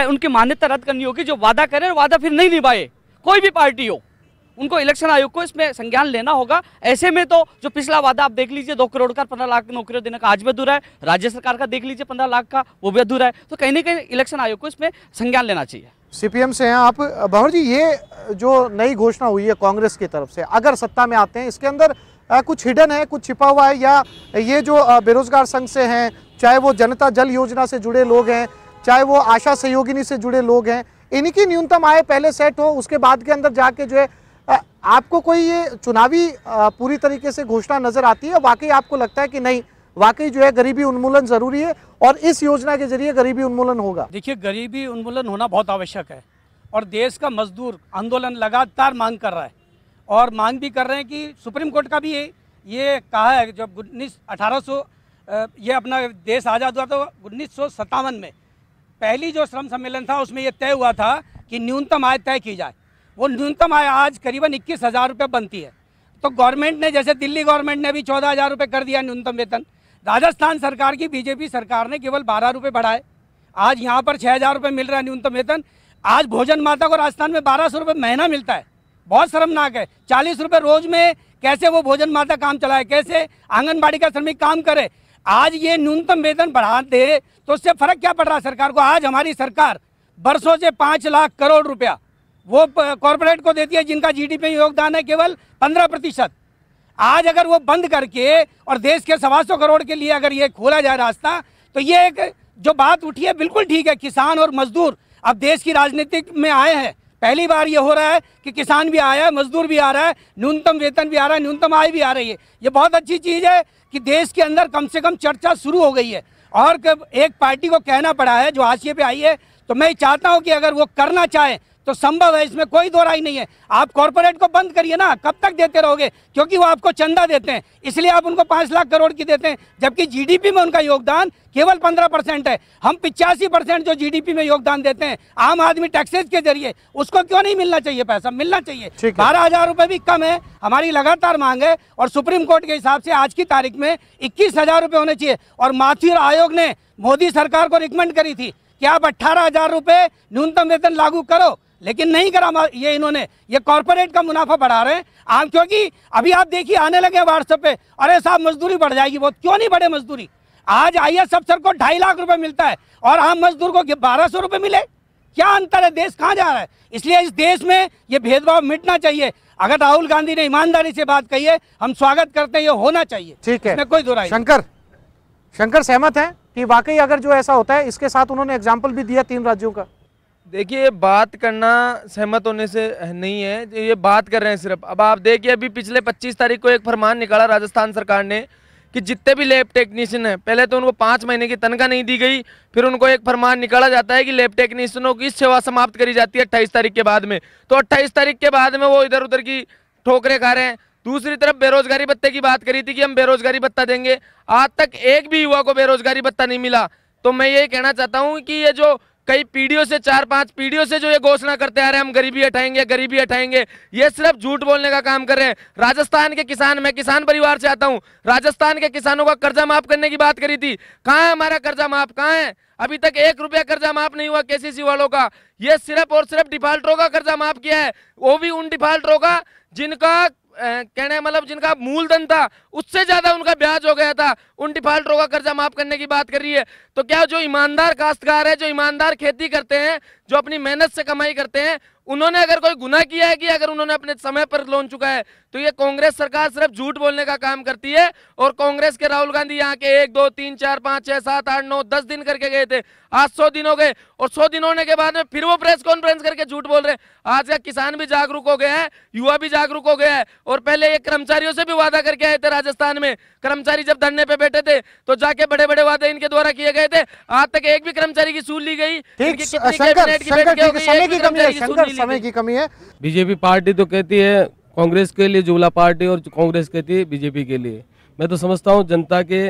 उनकी मान्यता रद्द करनी होगी, जो वादा करे वादा फिर नहीं निभाए, कोई भी पार्टी हो, उनको इलेक्शन आयोग को इसमें संज्ञान लेना होगा। ऐसे में तो जो पिछला वादा आप देख लीजिए, 2 करोड़ का 15 लाख नौकरियां देने का आज भी अधूरा है, राज्य सरकार का देख लीजिए 15 लाख का, वो भी अधूरा है। तो कहीं ना कहीं इलेक्शन आयोग को इसमें संज्ञान लेना चाहिए। सीपीएम से हैं आप, भंवर जी, ये जो नई घोषणा हुई है कांग्रेस की तरफ से, अगर सत्ता में आते हैं, इसके अंदर कुछ हिडन है, कुछ छिपा हुआ है, या ये जो बेरोजगार संघ से हैं, चाहे वो जनता जल योजना से जुड़े लोग हैं, चाहे वो आशा सहयोगिनी से जुड़े लोग हैं, इनकी न्यूनतम आय पहले सेट हो, उसके बाद के अंदर जाके जो है आपको कोई ये चुनावी पूरी तरीके से घोषणा नजर आती है? वाकई आपको लगता है कि नहीं, वाकई जो है गरीबी उन्मूलन जरूरी है और इस योजना के जरिए गरीबी उन्मूलन होगा? देखिए, गरीबी उन्मूलन होना बहुत आवश्यक है और देश का मजदूर आंदोलन लगातार मांग कर रहा है, और मांग भी कर रहे हैं कि सुप्रीम कोर्ट का भी ये कहा है, जब 1800 ये अपना देश आज़ाद हुआ तो 1957 में पहली जो श्रम सम्मेलन था उसमें ये तय हुआ था कि न्यूनतम आय तय की जाए। वो न्यूनतम आय आज करीबन 21,000 रुपये बनती है। तो गवर्नमेंट ने, जैसे दिल्ली गवर्नमेंट ने भी 14,000 रुपये कर दिया न्यूनतम वेतन, राजस्थान सरकार की बीजेपी सरकार ने केवल 12 रुपये बढ़ाए, आज यहाँ पर 6,000 रुपये मिल रहा है न्यूनतम वेतन। आज भोजन माता को राजस्थान में 1200 रुपये महीना मिलता है, बहुत शर्मनाक है। 40 रुपये रोज में कैसे वो भोजन माता काम चलाए, कैसे आंगनबाड़ी का श्रमिक काम करे? आज ये न्यूनतम वेतन बढ़ा दे तो उससे फर्क क्या पड़ रहा है सरकार को? आज हमारी सरकार बरसों से 5 लाख करोड़ रुपया वो कॉरपोरेट को देती है, जिनका जीडीपी में योगदान है केवल 15%। आज अगर वो बंद करके और देश के 125 करोड़ के लिए अगर ये खोला जाए रास्ता, तो ये एक जो बात उठी है बिल्कुल ठीक है। किसान और मजदूर अब देश की राजनीति में आए हैं, पहली बार ये हो रहा है कि किसान भी आया है, मजदूर भी आ रहा है, न्यूनतम वेतन भी आ रहा है, न्यूनतम आय भी आ रही है। ये बहुत अच्छी चीज़ है कि देश के अंदर कम से कम चर्चा शुरू हो गई है, और एक पार्टी को कहना पड़ा है जो हाशिए पे आई है। तो मैं चाहता हूं कि अगर वो करना चाहे तो संभव है, इसमें कोई दो राय नहीं है। आप कॉर्पोरेट को बंद करिए ना, कब तक देते रहोगे? क्योंकि वो आपको चंदा देते हैं, इसलिए आप उनको 5 लाख करोड़ की देते हैं, जबकि जीडीपी में उनका योगदान केवल 15% है। हम 85% जो जीडीपी में योगदान देते हैं आम आदमी टैक्सेस के जरिए, उसको क्यों नहीं मिलना चाहिए? पैसा मिलना चाहिए। 12,000 रुपये भी कम है, हमारी लगातार मांग है, और सुप्रीम कोर्ट के हिसाब से आज की तारीख में 21,000 रुपये होने चाहिए। और माथुर आयोग ने मोदी सरकार को रिकमेंड करी थी कि आप 18,000 रुपये न्यूनतम वेतन लागू करो, लेकिन नहीं करा ये इन्होंने। ये कॉर्पोरेट का मुनाफा बढ़ा रहे हैं आम, क्योंकि अभी आप देखिए आने लगे व्हाट्सएप पे, अरे साहब मजदूरी बढ़ जाएगी, वो क्यों नहीं बढ़े मजदूरी? आज आईएएस अफसर को 2.5 लाख रुपए मिलता है और आम मजदूर को 1200 रुपए मिले, क्या अंतर है? देश कहाँ जा रहा है? इसलिए इस देश में ये भेदभाव मिटना चाहिए। अगर राहुल गांधी ने ईमानदारी से बात कही है, हम स्वागत करते हैं, ये होना चाहिए। ठीक है, कोई दो राय। शंकर सहमत है कि वाकई अगर जो ऐसा होता है? इसके साथ उन्होंने एग्जाम्पल भी दिया 3 राज्यों का। देखिए, बात करना सहमत होने से नहीं है, ये बात कर रहे हैं सिर्फ। अब आप देखिए, अभी पिछले 25 तारीख को एक फरमान निकाला राजस्थान सरकार ने कि जितने भी लैब टेक्नीशियन हैं, पहले तो उनको 5 महीने की तनख्वाह नहीं दी गई, फिर उनको एक फरमान निकाला जाता है कि लैब टेक्नीशियनों की सेवा समाप्त करी जाती है 28 तारीख के बाद में। तो 28 तारीख के बाद में वो इधर उधर की ठोकरें खा रहे हैं। दूसरी तरफ बेरोजगारी भत्ते की बात करी थी कि हम बेरोजगारी भत्ता देंगे, आज तक एक भी युवा को बेरोजगारी भत्ता नहीं मिला। तो मैं ये कहना चाहता हूँ कि ये जो कई पीढ़ियों से, 4-5 पीढ़ियों से जो ये घोषणा करते आ रहे हैं हम गरीबी हटाएंगे, गरीबी हटाएंगे, ये सिर्फ झूठ बोलने का काम कर रहे हैं। राजस्थान के किसान, मैं किसान परिवार से आता हूँ, राजस्थान के किसानों का कर्जा माफ करने की बात करी थी, कहाँ है हमारा कर्जा माफ? कहाँ है? अभी तक 1 रुपया कर्जा माफ नहीं हुआ केसीसी वालों का। ये सिर्फ और सिर्फ डिफाल्टरों का कर्जा माफ किया है, वो भी उन डिफाल्टरों का जिनका कहने मतलब जिनका मूलधन था उससे ज्यादा उनका ब्याज हो गया था, उन डिफाल्टरों का कर्जा माफ करने की बात कर रही है। तो क्या जो ईमानदार काश्तकार है, जो ईमानदार खेती करते हैं, जो अपनी मेहनत से कमाई करते हैं, उन्होंने अगर कोई गुनाह किया है कि अगर उन्होंने अपने समय पर लोन चुका है, तो ये कांग्रेस सरकार सिर्फ झूठ बोलने का काम करती है। और कांग्रेस के राहुल गांधी यहाँ के 1 2 3 4 5 6 7 8 9 10 दिन करके गए थे, आज 100 दिन हो गए, और 100 दिन होने के बाद में फिर वो प्रेस कॉन्फ्रेंस करके झूठ बोल रहे हैं। आज का किसान भी जागरूक हो गया है, युवा भी जागरूक हो गया है। और पहले ये कर्मचारियों से भी वादा करके आए थे, राजस्थान में कर्मचारी जब धरने पे बैठे थे तो जाके बड़े बड़े वादे इनके द्वारा किए गए थे, आज तक एक भी कर्मचारी की सूल ली गई। समय की कमी है। बीजेपी पार्टी तो कहती है कांग्रेस के लिए जुमला पार्टी, और कांग्रेस कहती है बीजेपी के लिए। मैं तो समझता हूँ जनता के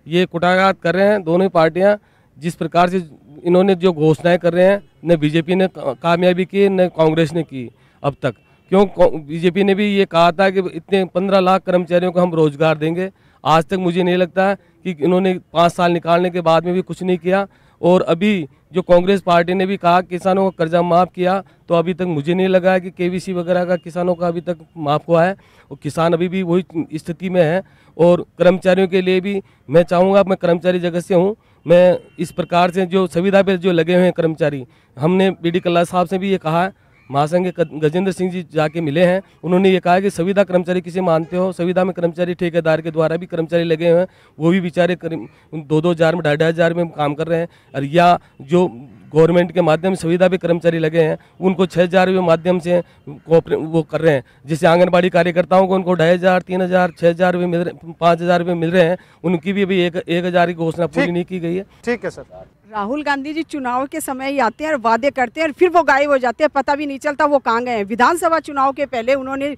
ये कुटाघात कर रहे हैं दोनों पार्टियां। जिस प्रकार से इन्होंने जो घोषणाएं कर रहे हैं, न बीजेपी ने कामयाबी की न कांग्रेस ने की अब तक। क्यों बीजेपी ने भी ये कहा था कि इतने 15 लाख कर्मचारियों को हम रोजगार देंगे, आज तक मुझे नहीं लगता कि इन्होंने 5 साल निकालने के बाद में भी कुछ नहीं किया। और अभी जो कांग्रेस पार्टी ने भी कहा किसानों का कर्जा माफ़ किया, तो अभी तक मुझे नहीं लगा कि केवीसी वगैरह का किसानों का अभी तक माफ़ हुआ है, और किसान अभी भी वही स्थिति में है। और कर्मचारियों के लिए भी मैं चाहूँगा, मैं कर्मचारी जगत से हूँ, मैं इस प्रकार से जो संविदा पे जो लगे हुए हैं कर्मचारी, हमने बीडी कल्ला साहब से भी ये कहा है, महासंघ गजेंद्र सिंह जी जाके मिले हैं, उन्होंने ये कहा कि संविदा कर्मचारी किसे मानते हो, संविदा में कर्मचारी ठेकेदार के द्वारा भी कर्मचारी लगे हुए हैं, वो भी बेचारे 2-2 हज़ार में 2.5 हज़ार में काम कर रहे हैं। और या जो गवर्नमेंट के माध्यम से संविदा पे कर्मचारी लगे हैं, उनको 6 हज़ार के माध्यम से वो कर रहे हैं। जैसे आंगनबाड़ी कार्यकर्ताओं को उनको 2.5 हज़ार 3 हज़ार 6 हज़ार रुपये मिल रहे, 5 हज़ार रुपये मिल रहे हैं, उनकी भी अभी 1 हज़ार की घोषणा पूरी नहीं की गई है। ठीक है सर। राहुल गांधी जी चुनाव के समय ही आते हैं और वादे करते हैं और फिर वो गायब हो जाते हैं, पता भी नहीं चलता वो कहाँ गए हैं। विधानसभा चुनाव के पहले उन्होंने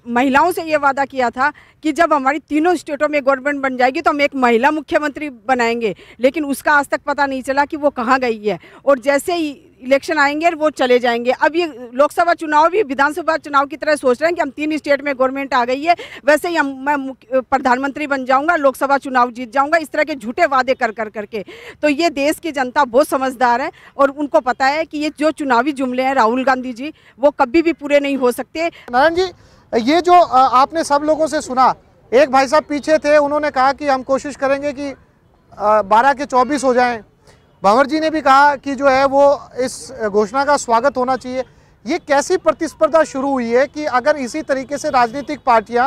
महिलाओं से ये वादा किया था कि जब हमारी तीनों स्टेटों में गवर्नमेंट बन जाएगी तो हम एक महिला मुख्यमंत्री बनाएंगे, लेकिन उसका आज तक पता नहीं चला कि वो कहाँ गई है। और जैसे ही इलेक्शन आएंगे वो चले जाएंगे। अब ये लोकसभा चुनाव भी विधानसभा चुनाव की तरह सोच रहे हैं कि हम 3 स्टेट में गवर्नमेंट आ गई है, वैसे ही मैं प्रधानमंत्री बन जाऊंगा, लोकसभा चुनाव जीत जाऊंगा, इस तरह के झूठे वादे कर करके। तो ये देश की जनता बहुत समझदार है और उनको पता है कि ये जो चुनावी जुमले हैं राहुल गांधी जी, वो कभी भी पूरे नहीं हो सकते। नारायण जी, ये जो आपने सब लोगों से सुना, एक भाई साहब पीछे थे, उन्होंने कहा कि हम कोशिश करेंगे कि 12 के 24 हो जाएं। भंवर जी ने भी कहा कि जो है वो इस घोषणा का स्वागत होना चाहिए। ये कैसी प्रतिस्पर्धा शुरू हुई है कि अगर इसी तरीके से राजनीतिक पार्टियां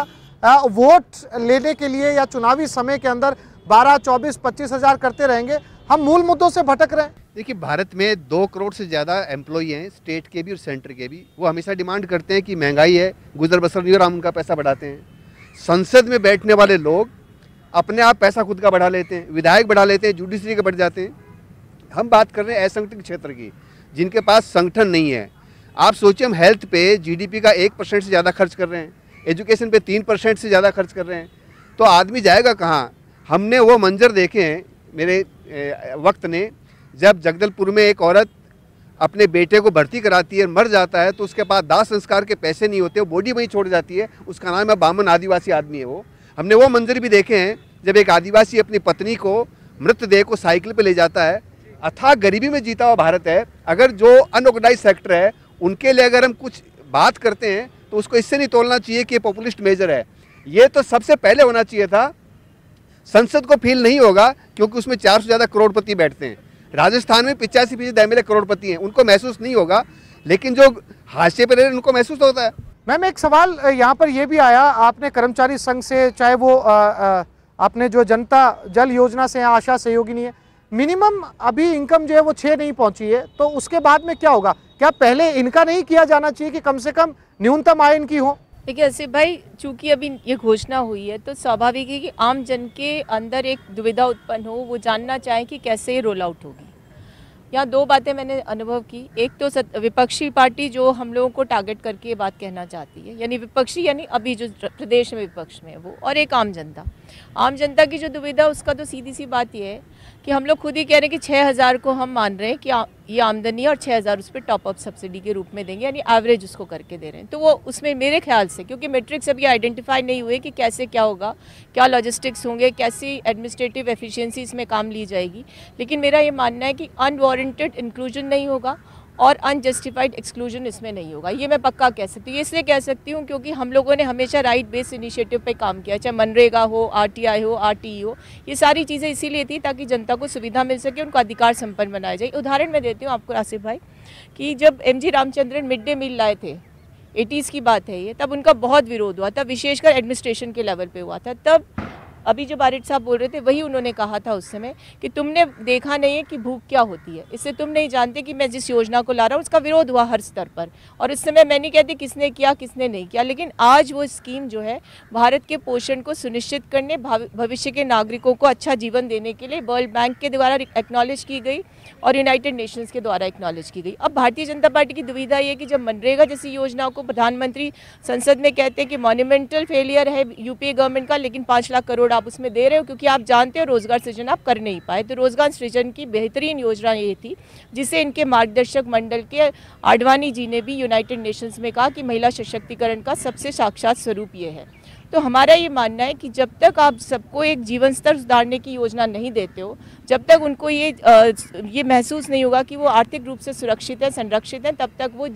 वोट लेने के लिए या चुनावी समय के अंदर 12, 24, 25 हज़ार करते रहेंगे, हम मूल मुद्दों से भटक रहे हैं। देखिए, भारत में 2 करोड़ से ज़्यादा एम्प्लॉई हैं, स्टेट के भी और सेंटर के भी। वो हमेशा डिमांड करते हैं कि महंगाई है, गुजर बसर नहीं हो रहा, हम उनका पैसा बढ़ाते हैं। संसद में बैठने वाले लोग अपने आप पैसा खुद का बढ़ा लेते हैं, विधायक बढ़ा लेते हैं, जुडिशरी के बढ़ जाते हैं। हम बात कर रहे हैं असंगठित क्षेत्र की, जिनके पास संगठन नहीं है। आप सोचिए, हम हेल्थ पे जीडीपी का 1% से ज़्यादा खर्च कर रहे हैं, एजुकेशन पे 3% से ज़्यादा खर्च कर रहे हैं, तो आदमी जाएगा कहाँ। हमने वो मंजर देखे हैं मेरे वक्त ने, जब जगदलपुर में एक औरत अपने बेटे को भर्ती कराती है, मर जाता है, तो उसके बाद दाह संस्कार के पैसे नहीं होते, वो बॉडी वहीं छोड़ जाती है। उसका नाम है बामन, आदिवासी आदमी है वो। हमने वो मंजर भी देखे हैं जब एक आदिवासी अपनी पत्नी को, मृतदेह को साइकिल पे ले जाता है। अथाह गरीबी में जीता हुआ भारत है। अगर जो अनऑर्गेनाइज सेक्टर है उनके लिए अगर हम कुछ बात करते हैं तो उसको इससे नहीं तोलना चाहिए कि ये पॉपुलिस्ट मेजर है। ये तो सबसे पहले होना चाहिए था। संसद को फील नहीं होगा क्योंकि उसमें 400 से ज़्यादा करोड़पति बैठते हैं। राजस्थान में 85% एमएलए करोड़पति हैं, उनको महसूस नहीं होगा, लेकिन जो हाशिए पर रहे उनको महसूस होता है। मैम, एक सवाल यहाँ पर यह भी आया, आपने कर्मचारी संघ से, चाहे वो आपने जो जनता जल योजना से आशा सहयोगिनी है, मिनिमम अभी इनकम जो है वो 6 नहीं पहुंची है, तो उसके बाद में क्या होगा? क्या पहले इनका नहीं किया जाना चाहिए कि कम से कम न्यूनतम आय इनकी हो? देखिए आसिफ भाई, चूंकि अभी ये घोषणा हुई है तो स्वाभाविक है कि आम जन के अंदर एक दुविधा उत्पन्न हो, वो जानना चाहें कि कैसे ये रोल आउट होगी। यहाँ 2 बातें मैंने अनुभव की। एक तो विपक्षी पार्टी जो हम लोगों को टारगेट करके ये बात कहना चाहती है, यानी विपक्षी यानी अभी जो प्रदेश में विपक्ष में है वो, और एक आम जनता। आम जनता की जो दुविधा, उसका तो सीधी सी बात ये है कि हम लोग खुद ही कह रहे हैं कि 6,000 को हम मान रहे हैं कि ये आमदनी है और 6,000 उस पर टॉप अप सब्सिडी के रूप में देंगे, यानी एवरेज उसको करके दे रहे हैं। तो वो उसमें मेरे ख्याल से, क्योंकि मैट्रिक्स अभी आइडेंटिफाई नहीं हुए कि कैसे क्या होगा, क्या लॉजिस्टिक्स होंगे, कैसी एडमिनिस्ट्रेटिव एफिशिएंसी इसमें काम ली जाएगी, लेकिन मेरा ये मानना है कि अनवारंटेड इंक्लूजन नहीं होगा और अनजस्टिफाइड एक्सक्लूजन इसमें नहीं होगा, ये मैं पक्का कह सकती हूँ। ये इसलिए कह सकती हूँ क्योंकि हम लोगों ने हमेशा राइट बेस्ड इनिशिएटिव पे काम किया, चाहे मनरेगा हो, आरटीआई हो, आरटीई हो, ये सारी चीज़ें इसीलिए थी ताकि जनता को सुविधा मिल सके, उनको अधिकार संपन्न बनाया जाए। उदाहरण मैं देती हूँ आपको आसिफ भाई कि जब MG Ramachandran mid day meal लाए थे, 80s की बात है ये, तब उनका बहुत विरोध हुआ था, विशेषकर एडमिनिस्ट्रेशन के लेवल पे हुआ था। तब अभी जो बारिट साहब बोल रहे थे वही उन्होंने कहा था उस समय कि तुमने देखा नहीं है कि भूख क्या होती है, इससे तुम नहीं जानते कि मैं जिस योजना को ला रहा हूँ उसका विरोध हुआ हर स्तर पर। और इस समय मैं नहीं कहती किसने किया किसने नहीं किया, लेकिन आज वो स्कीम जो है भारत के पोषण को सुनिश्चित करने, भविष्य के नागरिकों को अच्छा जीवन देने के लिए वर्ल्ड बैंक के द्वारा एक्नॉलेज की गई और यूनाइटेड नेशंस के द्वारा एक्नॉलेज की गई। अब भारतीय जनता पार्टी की दुविधा ये कि जब मनरेगा जैसी योजना को प्रधानमंत्री संसद में कहते हैं कि मॉन्यूमेंटल फेलियर है यूपीए गवर्नमेंट का, लेकिन 5 लाख करोड़ आप उसमें दे रहे हो क्योंकि आप जानते हो रोजगार सृजन आप कर नहीं पाए। तो रोजगार सृजन की बेहतरीन योजना ये थी जिसे इनके मार्गदर्शक मंडल के आडवाणी जी ने भी यूनाइटेड नेशंस में कहा कि महिला सशक्तिकरण का सबसे साक्षात स्वरूप ये है। तो हमारा ये मानना है कि जब तक आप सबको एक जीवन स्तर सुधारने की योजना नहीं देते हो, जब तक उनको ये महसूस नहीं होगा कि वो आर्थिक रूप से सुरक्षित है, संरक्षित हैं, तब तक वो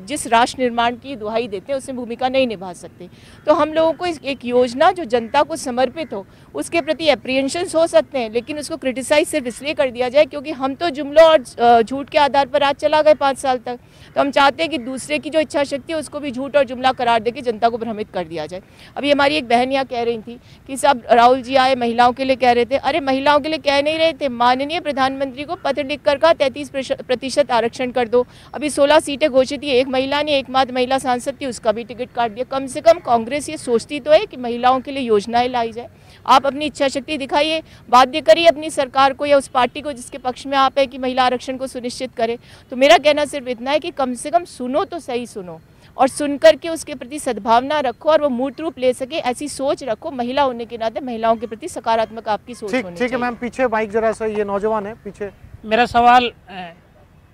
जिस राष्ट्र निर्माण की दुहाई देते हैं उसमें भूमिका नहीं निभा सकते। तो हम लोगों को एक योजना जो जनता को समर्पित हो उसके प्रति एप्रीहेंशंस हो सकते हैं, लेकिन उसको क्रिटिसाइज सिर्फ इसलिए कर दिया जाए क्योंकि हम तो जुमलों और झूठ के आधार पर आज चला गए 5 साल तक। तो हम चाहते हैं कि दूसरे की जो इच्छा शक्ति है उसको भी झूठ और जुमला करार देके जनता को भ्रमित कर दिया जाए। अभी हमारी एक बहन यहाँ कह रही थी कि सब राहुल जी आए महिलाओं के लिए कह रहे थे, अरे महिलाओं के लिए कह नहीं रहे थे, माननीय प्रधानमंत्री को पत्र लिखकर कहा 33% आरक्षण कर दो। अभी 16 सीटें घोषित थी, एक महिला ने एकमात्र महिला सांसद थी, उसका भी टिकट काट दिया। कम से कम कांग्रेस ये सोचती तो है कि महिलाओं के लिए योजनाएं लाई जाए। आप अपनी इच्छा शक्ति दिखाइए, बाध्य करिए अपनी सरकार को या उस पार्टी को जिसके पक्ष में आप है कि महिला आरक्षण को सुनिश्चित करे। तो मेरा कहना सिर्फ इतना है कि कम से कम सुनो तो सही, सुनो और सुनकर के उसके प्रति सद्भावना रखो और वो मूर्त रूप ले सके ऐसी सोच रखो। महिला होने के नाते महिलाओं के प्रति सकारात्मक आपकी सोच होनी चाहिए। ठीक है मैम, पीछे माइक जरा सा, ये नौजवान है पीछे। मेरा सवाल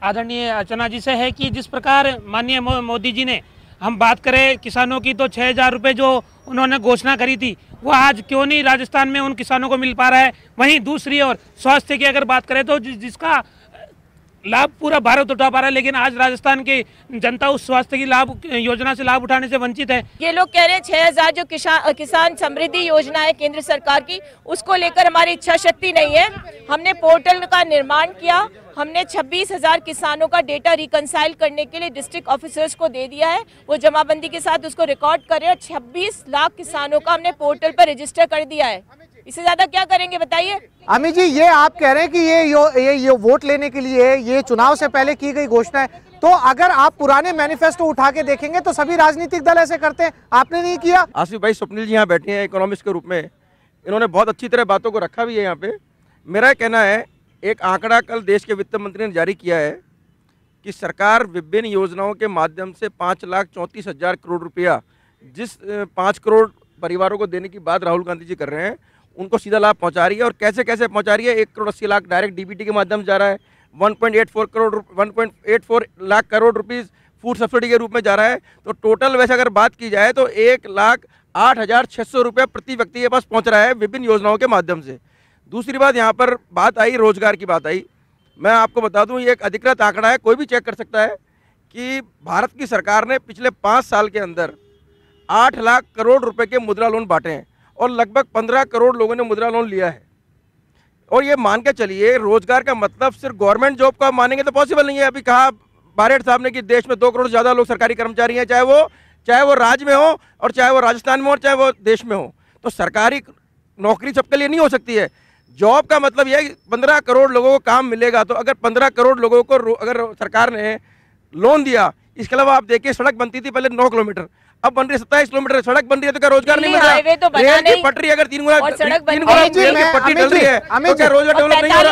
आदरणीय अर्चना जी से है कि जिस प्रकार माननीय मोदी जी ने, हम बात करें किसानों की तो 6,000 रुपये जो उन्होंने घोषणा करी थी वो आज क्यों नहीं राजस्थान में उन किसानों को मिल पा रहा है। वहीं दूसरी ओर स्वास्थ्य की अगर बात करें तो जिसका लाभ पूरा भारत उठा पा रहा है, लेकिन आज राजस्थान की जनता उस स्वास्थ्य की लाभ योजना से लाभ उठाने से वंचित है। ये लोग कह रहे हैं 6,000 जो किसान समृद्धि योजना है केंद्र सरकार की, उसको लेकर हमारी इच्छा शक्ति नहीं है। हमने पोर्टल का निर्माण किया, हमने 26,000 किसानों का डेटा रिकंसाइल करने के लिए डिस्ट्रिक्ट ऑफिसर्स को दे दिया है, वो जमाबंदी के साथ उसको रिकॉर्ड कर रहे हैं। 26 लाख किसानों का हमने पोर्टल पर रजिस्टर कर दिया है, इससे ज्यादा क्या करेंगे बताइए। अमित जी, ये आप कह रहे हैं कि ये वोट लेने के लिए ये चुनाव से पहले की गई घोषणा है, तो अगर आप पुराने मैनिफेस्टो उठा के देखेंगे तो सभी राजनीतिक दल ऐसे करते हैं, आपने नहीं किया। आसिफ भाई, स्वप्निल जी यहाँ बैठे हैं इकोनॉमिस्ट के रूप में, इन्होंने बहुत अच्छी तरह बातों को रखा भी है यहाँ पे। मेरा कहना है, एक आंकड़ा कल देश के वित्त मंत्री ने जारी किया है कि सरकार विभिन्न योजनाओं के माध्यम से 5,34,000 करोड़ रुपया जिस 5 करोड़ परिवारों को देने की बात राहुल गांधी जी कर रहे हैं उनको सीधा लाभ पहुंचा रही है। और कैसे कैसे पहुंचा रही है, 1,80,00,000 डायरेक्ट डीबीटी के माध्यम से जा रहा है, 1.84 lakh crore rupees food subsidy के रूप में जा रहा है। तो टोटल वैसे अगर बात की जाए तो 1,08,600 रुपये प्रति व्यक्ति के पास पहुंच रहा है विभिन्न योजनाओं के माध्यम से। दूसरी बात, यहाँ पर बात आई रोजगार की बात आई, मैं आपको बता दूं ये एक अधिकृत आंकड़ा है, कोई भी चेक कर सकता है कि भारत की सरकार ने पिछले 5 साल के अंदर 8 लाख करोड़ रुपए के मुद्रा लोन बांटे हैं और लगभग 15 करोड़ लोगों ने मुद्रा लोन लिया है। और ये मान के चलिए, रोजगार का मतलब सिर्फ गवर्नमेंट जॉब का मानेंगे तो पॉसिबल नहीं है। अभी कहा बारेट साहब ने कि देश में 2 करोड़ से ज़्यादा लोग सरकारी कर्मचारी हैं, चाहे वो राज्य में हो और चाहे वो राजस्थान में हो और चाहे वो देश में हो। तो सरकारी नौकरी सबके लिए नहीं हो सकती है। जॉब का मतलब यह है कि 15 करोड़ लोगों को काम मिलेगा। तो अगर 15 करोड़ लोगों को अगर सरकार ने लोन दिया, इसके अलावा आप देखिए सड़क बनती थी पहले 9 किलोमीटर, अब बन रही 27 किलोमीटर सड़क बन रही है, तो क्या रोजगार नहीं मिल रहा? रेल की पटरी अगर 3 गुना रेल की पटरी डल रही है तो क्या रोजगार डेवलप नहीं हो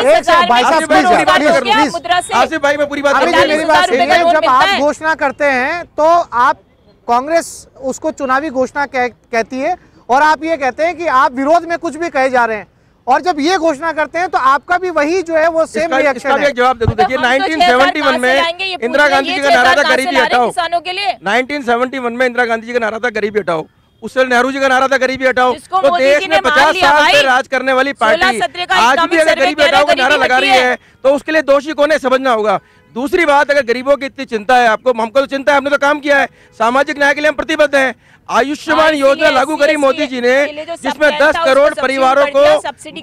रहा? आसिफ भाई, मैं पूरी बात जब आप घोषणा करते हैं तो आप कांग्रेस उसको चुनावी घोषणा कहती है और आप ये कहते हैं कि आप विरोध में कुछ भी कहे जा रहे हैं, और जब ये घोषणा करते हैं तो आपका भी वही जो है वो सेम रिएक्शन है। एक जवाब दे दूं, देखिए 1971 में इंदिरा गांधी जी का नारा था गरीबी हटाओ। 1971 में इंदिरा गांधी जी का नारा था गरीबी हटाओ। उससे नेहरू जी का नारा था गरीबी हटाओ। जिसको तो मोदी देश जी में ने मान 50 लिया साल भाई। से राज करने वाली पार्टी 16-17 का आज भी इकोनॉमिक अगर सर्वे गरीबी कह रहा है, हटाओ का नारा गरीबी लगा रही घटी है। है तो उसके लिए दोषी कौन है समझना होगा। दूसरी बात, अगर गरीबों की इतनी चिंता है आपको, हमको तो चिंता है, हमने तो काम किया है, सामाजिक न्याय के लिए हम प्रतिबद्ध हैं। आयुष्मान योजना लागू करी मोदी जी ने, जिसमें 10 करोड़ परिवारों को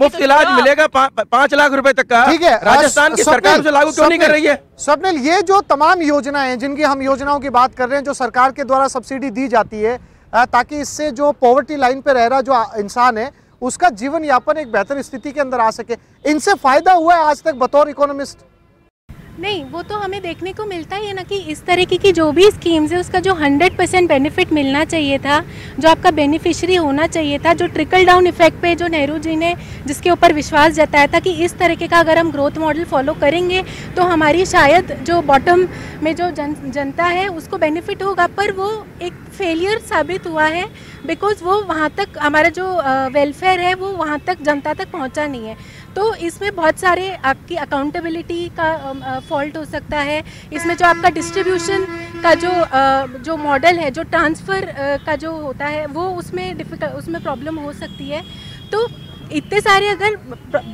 मुफ्त इलाज मिलेगा 5 लाख रुपए तक का। ठीक है, राजस्थान की सरकार उसे लागू क्यों नहीं कर रही है? स्वप्निल, ये जो तमाम योजनाएं हैं जिनकी हम योजनाओं की बात कर रहे हैं, जो सरकार के द्वारा सब्सिडी दी जाती है ताकि इससे जो पॉवर्टी लाइन पे रह रहा जो इंसान है उसका जीवन यापन एक बेहतर स्थिति के अंदर आ सके, इनसे फायदा हुआ है आज तक बतौर इकोनॉमिस्ट? नहीं, वो तो हमें देखने को मिलता ही है ना कि इस तरीके की जो भी स्कीम्स है उसका जो 100% बेनिफिट मिलना चाहिए था, जो आपका बेनिफिशियरी होना चाहिए था, जो ट्रिकल डाउन इफेक्ट पे जो नेहरू जी ने जिसके ऊपर विश्वास जताया था कि इस तरीके का अगर हम ग्रोथ मॉडल फॉलो करेंगे तो हमारी शायद जो बॉटम में जो जनता है उसको बेनिफिट होगा, पर वो एक फेलियर साबित हुआ है बिकॉज वो वहाँ तक हमारा जो वेलफेयर है वो वहाँ तक जनता तक पहुँचा नहीं है। तो इसमें बहुत सारे आपकी अकाउंटेबिलिटी का फॉल्ट हो सकता है, इसमें जो आपका डिस्ट्रीब्यूशन का जो मॉडल है, जो ट्रांसफ़र का जो होता है वो उसमें प्रॉब्लम हो सकती है। तो इतने सारे, अगर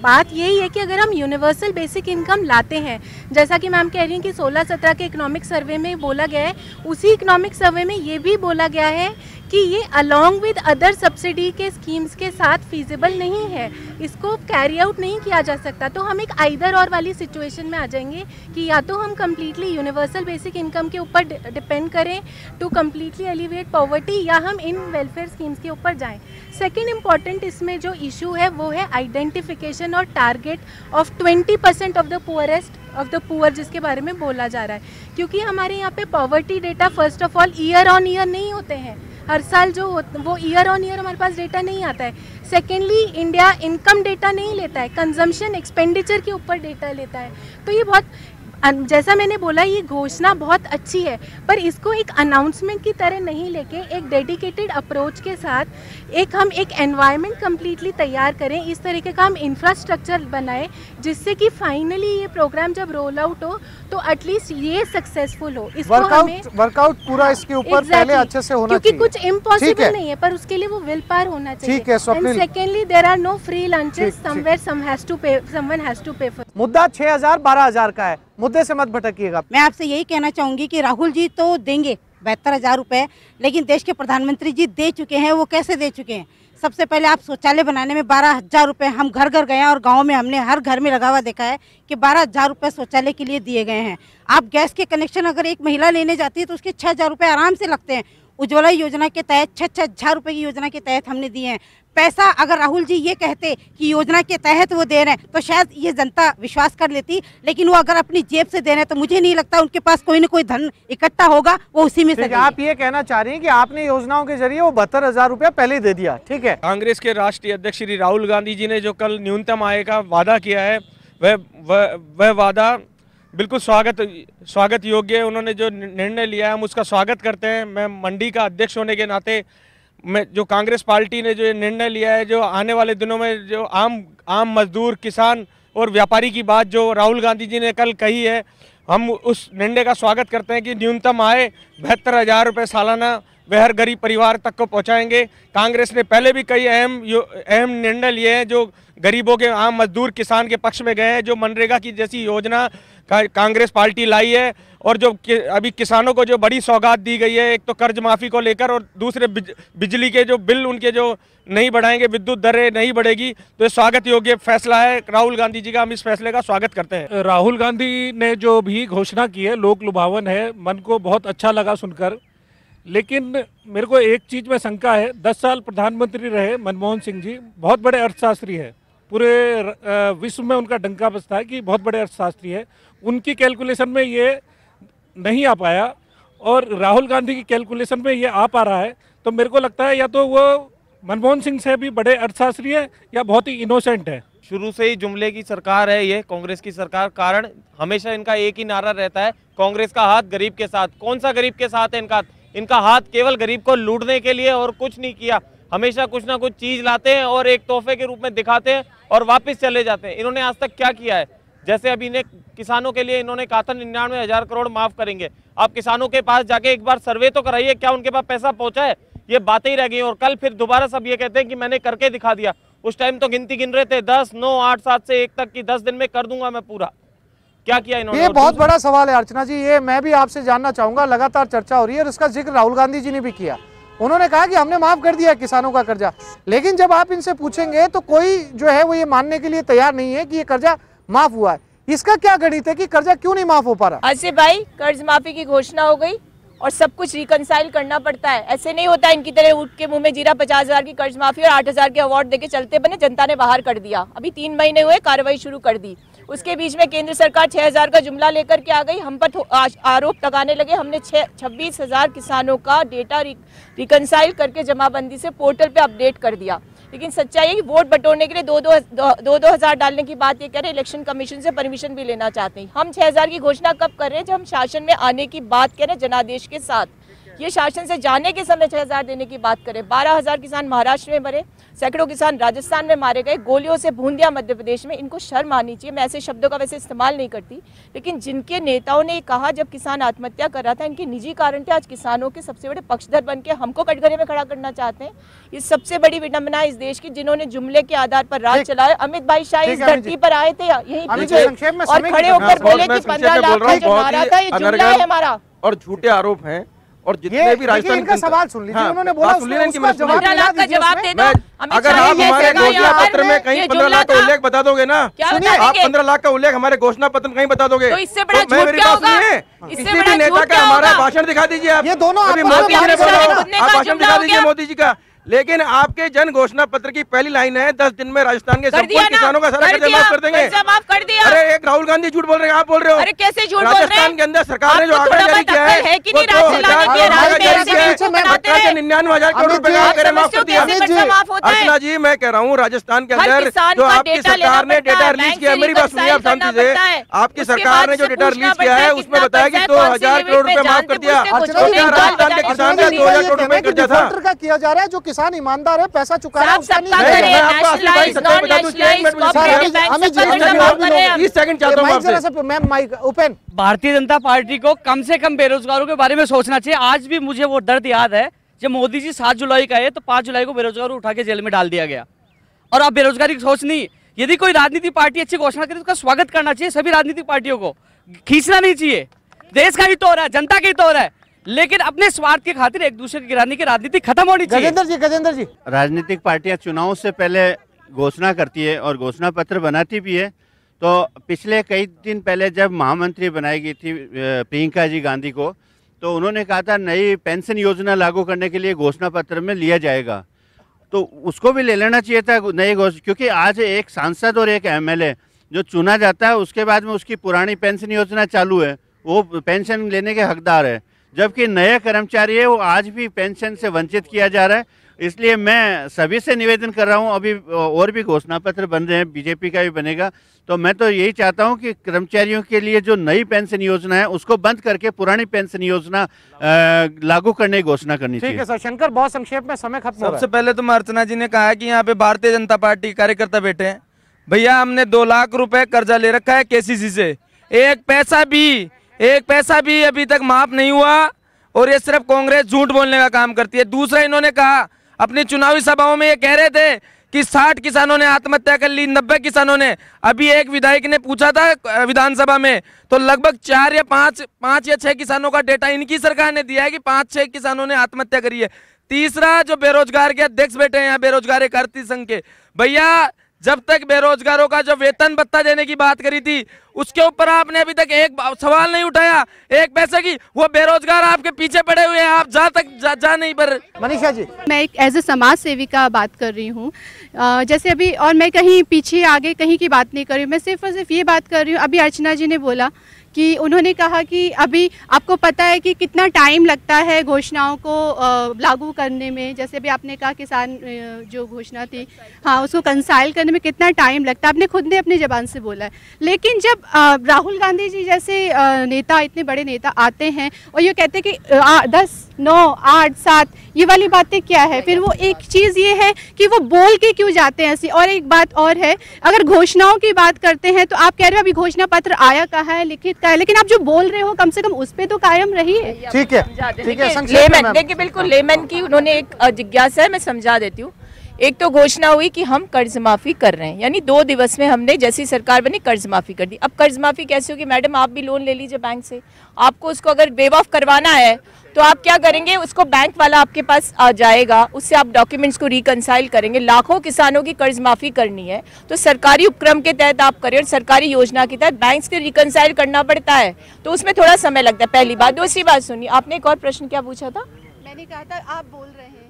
बात यही है कि अगर हम यूनिवर्सल बेसिक इनकम लाते हैं, जैसा कि मैम कह रही हैं कि 16-17 के इकोनॉमिक सर्वे में बोला गया है, उसी इकोनॉमिक सर्वे में ये भी बोला गया है कि ये अलॉन्ग विद अदर सब्सिडी के स्कीम्स के साथ फीजिबल नहीं है, इसको कैरी आउट नहीं किया जा सकता। तो हम एक आइदर और वाली सिचुएशन में आ जाएंगे कि या तो हम कम्प्लीटली यूनिवर्सल बेसिक इनकम के ऊपर डिपेंड करें टू कम्प्लीटली एलिविएट पॉवर्टी, या हम इन वेलफेयर स्कीम्स के ऊपर जाएं। सेकेंड इम्पॉर्टेंट इसमें जो इशू है वो है आइडेंटिफिकेशन और target of 20% of the poorest of the poor, जिसके बारे में बोला जा रहा है। क्योंकि हमारे यहाँ पे poverty data first of all year on year नहीं होते हैं, हर साल जो वो ईयर ऑन ईयर हमारे पास डेटा नहीं आता है। सेकेंडली, इंडिया इनकम डेटा नहीं लेता है, कंजम्पशन एक्सपेंडिचर के ऊपर डेटा लेता है। तो ये बहुत, जैसा मैंने बोला, ये घोषणा बहुत अच्छी है, पर इसको एक अनाउंसमेंट की तरह नहीं लेके एक डेडिकेटेड अप्रोच के साथ हम एक एनवायरनमेंट कम्प्लीटली तैयार करें, इस तरीके का हम इंफ्रास्ट्रक्चर बनाएं जिससे कि फाइनली ये प्रोग्राम जब रोल आउट हो तो एटलीस्ट ये सक्सेसफुल हो। इसको वर्कआउट पूरा इसके ऊपर पहले अच्छे से होना चाहिए, क्योंकि कुछ इम्पॉसिबल नहीं है, पर उसके लिए वो विल पावर होना चाहिए। ठीक है Swapnil. Secondly, there are no free lunches, somewhere someone has to pay for. मुद्दा 6,000-12,000 का है, मुद्दे से मत भटकिएगा। मैं आपसे यही कहना चाहूंगी कि राहुल जी तो देंगे 72,000 रुपए, लेकिन देश के प्रधानमंत्री जी दे चुके हैं। वो कैसे दे चुके हैं? सबसे पहले आप शौचालय बनाने में 12,000 रुपये, हम घर घर गए हैं और गांव में हमने हर घर में लगा हुआ देखा है कि 12,000 रुपये शौचालय के लिए दिए गए हैं। आप गैस के कनेक्शन अगर एक महिला लेने जाती है तो उसके 6,000 रुपये आराम से लगते हैं। उज्ज्वला योजना के तहत 6,000 रुपये की योजना के तहत हमने दिए हैं पैसा। अगर राहुल जी ये कहते कि योजना के तहत वो दे रहे हैं तो शायद ये जनता विश्वास कर लेती, लेकिन वो अगर अपनी जेब से दे रहे हैं तो मुझे नहीं लगता उनके पास कोई न कोई धन इकट्ठा होगा, वो उसी में से। आप ये कहना चाह रही हैं कि आपने योजनाओं के जरिए वो 72,000 रुपया पहले दे दिया, ठीक है? कांग्रेस के राष्ट्रीय अध्यक्ष श्री राहुल गांधी जी ने जो कल न्यूनतम आय का वादा किया है वह वादा बिल्कुल स्वागत योग्य है। उन्होंने जो निर्णय लिया है हम उसका स्वागत करते हैं। मैं मंडी का अध्यक्ष होने के नाते मैं जो कांग्रेस पार्टी ने जो निर्णय लिया है, जो आने वाले दिनों में जो आम मजदूर, किसान और व्यापारी की बात जो राहुल गांधी जी ने कल कही है, हम उस निर्णय का स्वागत करते हैं कि न्यूनतम आय 72,000 रुपये सालाना वह हर गरीब परिवार तक को पहुंचाएंगे। कांग्रेस ने पहले भी कई अहम निर्णय लिए हैं जो गरीबों के, आम मजदूर, किसान के पक्ष में गए हैं। जो मनरेगा की जैसी योजना कांग्रेस पार्टी लाई है और जो अभी किसानों को जो बड़ी सौगात दी गई है, एक तो कर्ज माफ़ी को लेकर और दूसरे बिजली के जो बिल उनके जो नहीं बढ़ाएंगे, विद्युत दरें नहीं बढ़ेगी, तो ये स्वागत योग्य फैसला है राहुल गांधी जी का। हम इस फैसले का स्वागत करते हैं। राहुल गांधी ने जो भी घोषणा की है लोक लुभावन है, मन को बहुत अच्छा लगा सुनकर, लेकिन मेरे को एक चीज़ में शंका है। 10 साल प्रधानमंत्री रहे मनमोहन सिंह जी, बहुत बड़े अर्थशास्त्री है, पूरे विश्व में उनका डंका बजता है कि बहुत बड़े अर्थशास्त्री है। उनकी कैलकुलेशन में ये नहीं आ पाया और राहुल गांधी की कैलकुलेशन में ये आ पा रहा है, तो मेरे को लगता है या तो वो मनमोहन सिंह से भी बड़े अर्थशास्त्री है या बहुत ही इनोसेंट है। शुरू से ही जुमले की सरकार है ये कांग्रेस की सरकार, कारण हमेशा इनका एक ही नारा रहता है, कांग्रेस का हाथ गरीब के साथ। कौन सा गरीब के साथ है इनका हाथ? केवल गरीब को लूटने के लिए और कुछ नहीं किया। हमेशा कुछ ना कुछ चीज लाते हैं और एक तोहफे के रूप में दिखाते हैं और वापस चले जाते हैं। इन्होंने आज तक क्या किया है? जैसे अभी ने किसानों के लिए इन्होंने कहा था 99,000 करोड़ माफ करेंगे। आप किसानों के पास जाके एक बार सर्वे तो कराइए, क्या उनके पास पैसा पहुंचा है? ये बातें ही रह गई। और कल फिर दोबारा सब ये कहते हैं कि मैंने करके दिखा दिया। उस टाइम तो गिनती गिन रहे थे 10, 9, 8, 7 से 1 तक की 10 दिन में कर दूंगा मैं पूरा। क्या किया इन्होंने? ये बहुत बड़ा सवाल है अर्चना जी, ये मैं भी आपसे जानना चाहूंगा। लगातार चर्चा हो रही है और इसका जिक्र राहुल गांधी जी ने भी किया। उन्होंने कहा कि हमने माफ कर दिया किसानों का कर्जा, लेकिन जब आप इनसे पूछेंगे तो कोई जो है वो ये मानने के लिए तैयार नहीं है कि ये कर्जा माफ हुआ है। इसका क्या गणित है कि कर्जा क्यों नहीं माफ हो पा रहा? आसिफ भाई, कर्ज माफी की घोषणा हो गई और सब कुछ रिकंसाइल करना पड़ता है। ऐसे नहीं होता इनकी तरह उठ के मुंह में जीरा 50,000 की कर्ज माफी और 8,000 के अवार्ड देके चलते बने। जनता ने बाहर कर दिया, अभी 3 महीने हुए, कार्रवाई शुरू कर दी। उसके बीच में केंद्र सरकार 6,000 का जुमला लेकर के आ गई, हम पर आरोप लगाने लगे। हमने 26,000 किसानों का डेटा रिकंसाइल करके जमाबंदी से पोर्टल पे अपडेट कर दिया। लेकिन सच्चाई है कि वोट बटोरने के लिए 2,000 डालने की बात ये कह रहे हैं। इलेक्शन कमीशन से परमिशन भी लेना चाहते हैं। हम 6,000 की घोषणा कब कर रहे हैं? जब हम शासन में आने की बात कह रहे हैं जनादेश के साथ। ये शासन से जाने के समय 6,000 देने की बात करें। 12,000 किसान महाराष्ट्र में मरे, सैकड़ों किसान राजस्थान में मारे गए, गोलियों से भून दिया मध्य प्रदेश में। इनको शर्म आनी चाहिए। मैं ऐसे शब्दों का वैसे इस्तेमाल नहीं करती, लेकिन जिनके नेताओं ने कहा जब किसान आत्महत्या कर रहा था इनके निजी कारण थे, आज किसानों के सबसे बड़े पक्षधर बन के हमको कटघरे में खड़ा करना चाहते हैं। ये सबसे बड़ी विडंबना है इस देश की, जिन्होंने जुमले के आधार पर राज चलाया। अमित भाई शाह इस धरती पर आए थे यहीं और खड़े होकर बोले कि 15 लाख का जो नारा था ये जुमला है हमारा, और झूठे आरोप हैं। और जितने भी राजस्थान इनका सवाल सुन लीजिए, उन्होंने बोला उसका जवाब दे दो। अगर आप हमारे घोषणा पत्र में कहीं 15 लाख का उल्लेख बता दोगे ना, आप 15 लाख का उल्लेख हमारे घोषणा पत्र में कहीं बता दोगे तो इससे बड़ा तो मेरी बात सुनिए, किसी भी नेता का हमारा भाषण दिखा दीजिए आप। ये दोनों मोदी जी ने बोला आप भाषण दिखा दीजिए मोदी जी का। लेकिन आपके जन घोषणा पत्र की पहली लाइन है 10 दिन में राजस्थान के संपूर्ण किसानों का सारा कर्जा माफ कर देंगे। कर दिया। अरे एक राहुल गांधी झूठ बोल रहे हैं, आप बोल रहे हो। अरे कैसे झूठ बोल रहे हैं? राजस्थान के अंदर सरकार ने जो आंकड़ा जारी किया है वो 99,000 करोड़ रुपए का आंकड़ा माफ कर दिया। अर्चना जी, मैं कह रहा हूँ राजस्थान के अंदर जो आपकी सरकार ने डेटा रिलीज किया, मेरी बात सुनिए आप शांति से, आपकी सरकार ने जो डेटा रिलीज किया है उसमें बताया कि 2,000 करोड़ रुपए माफ कर दिया। राजस्थान के किसान का 2,000 करोड़ रुपए कर्जा था। का किया जा रहा है, जो किसान ईमानदार है पैसा चुका रहा है उसका नहीं। भारतीय जनता पार्टी को कम से कम बेरोजगारों के बारे में सोचना चाहिए। आज भी मुझे वो दर्द याद है जब मोदी जी 7 जुलाई का है तो 5 जुलाई को बेरोजगारों उठा के जेल में डाल दिया गया। और अब बेरोजगारी की सोच नहीं। यदि कोई राजनीतिक पार्टी अच्छी घोषणा करे तो उसका स्वागत करना चाहिए। सभी राजनीतिक पार्टियों को खींचना नहीं चाहिए। देश का ही तो हो रहा है, जनता का ही तो हो रहा है, लेकिन अपने स्वार्थ के खातिर एक दूसरे की गिराने की राजनीति खत्म होनी चाहिए। गजेंद्र जी राजनीतिक पार्टियां चुनाव से पहले घोषणा करती है और घोषणा पत्र बनाती भी है। तो पिछले कई दिन पहले जब महामंत्री बनाई गई थी प्रियंका जी गांधी को, तो उन्होंने कहा था नई पेंशन योजना लागू करने के लिए घोषणा पत्र में लिया जाएगा, तो उसको भी ले लेना चाहिए था नई घोषणा। क्योंकि आज एक सांसद और एक MLA जो चुना जाता है उसके बाद में उसकी पुरानी पेंशन योजना चालू है, वो पेंशन लेने के हकदार है, जबकि नए कर्मचारी है वो आज भी पेंशन से वंचित किया जा रहा है। इसलिए मैं सभी से निवेदन कर रहा हूं, अभी और भी घोषणा पत्र बन रहे हैं, बीजेपी का भी बनेगा, तो मैं तो यही चाहता हूं कि कर्मचारियों के लिए जो नई पेंशन योजना है उसको बंद करके पुरानी पेंशन योजना लागू करने की घोषणा करनी चाहिए। ठीक है सर। शंकर, बहुत संक्षेप में, समय खत्म हो रहा है। सबसे पहले तो अर्चना जी ने कहा है कि यहाँ पे भारतीय जनता पार्टी के कार्यकर्ता बैठे हैं। भैया हमने 2 लाख रुपए कर्जा ले रखा है KCC से, एक पैसा भी अभी तक माफ नहीं हुआ और ये सिर्फ कांग्रेस झूठ बोलने का काम करती है। दूसरा, इन्होंने कहा अपनी चुनावी सभाओं में ये कह रहे थे कि 60 किसानों ने आत्महत्या कर ली, 90 किसानों ने। अभी एक विधायक ने पूछा था विधानसभा में तो लगभग 4 या 5 या 6 किसानों का डेटा इनकी सरकार ने दिया है कि 5-6 किसानों ने आत्महत्या करी है। तीसरा, जो बेरोजगार के अध्यक्ष बैठे हैं यहाँ बेरोजगार कार्तिक संघ के, भैया जब तक बेरोजगारों का जो वेतन भत्ता देने की बात करी थी उसके ऊपर आपने अभी तक एक सवाल नहीं उठाया, एक पैसे की। वो बेरोजगार आपके पीछे पड़े हुए हैं, आप जा तक जा नहीं पर। मनीषा जी, मैं एक एज ए समाज सेविका बात कर रही हूँ। जैसे अभी, और मैं कहीं पीछे आगे कहीं की बात नहीं कर रही हूँ, मैं सिर्फ और सिर्फ ये बात कर रही हूँ। अभी अर्चना जी ने बोला कि उन्होंने कहा कि अभी आपको पता है कि कितना टाइम लगता है घोषणाओं को लागू करने में। जैसे अभी आपने कहा किसान जो घोषणा थी, हाँ, उसको कंसाइल करने में कितना टाइम लगता है, आपने खुद ने अपनी ज़बान से बोला है। लेकिन जब राहुल गांधी जी जैसे नेता, इतने बड़े नेता आते हैं और ये कहते हैं कि 10, 9, 8, 7, ये वाली बातें क्या है? फिर वो एक चीज़ ये है कि वो बोल के क्यों जाते हैं ऐसी। और एक बात और है, अगर घोषणाओं की बात करते हैं तो आप कह रहे हो अभी घोषणा पत्र आया कहाँ है, लिखित का है, लेकिन आप जो बोल रहे हो कम से कम उस पे तो कायम रहिए। ठीक है, ठीक है, संक्षेप में मैम। देखिए बिल्कुल लेमन की उन्होंने एक जिज्ञासा है, मैं समझा देती हूँ। एक तो घोषणा हुई कि हम कर्ज माफी कर रहे हैं, यानी 2 दिवस में हमने जैसी सरकार बनी कर्ज माफी कर दी। अब कर्ज माफी कैसे होगी मैडम? आप भी लोन ले लीजिए बैंक से, आपको उसको अगर वेव ऑफ करवाना है तो आप क्या करेंगे, उसको बैंक वाला आपके पास आ जाएगा, उससे आप डॉक्यूमेंट्स को रिकंसाइल करेंगे। लाखों किसानों की कर्ज माफी करनी है तो सरकारी उपक्रम के तहत आप करें, और सरकारी योजना के तहत बैंक से रिकंसाइल करना पड़ता है, तो उसमें थोड़ा समय लगता है। पहली बात। दूसरी बात सुनिए, आपने एक और प्रश्न क्या पूछा था? मैंने कहा था आप बोल रहे हैं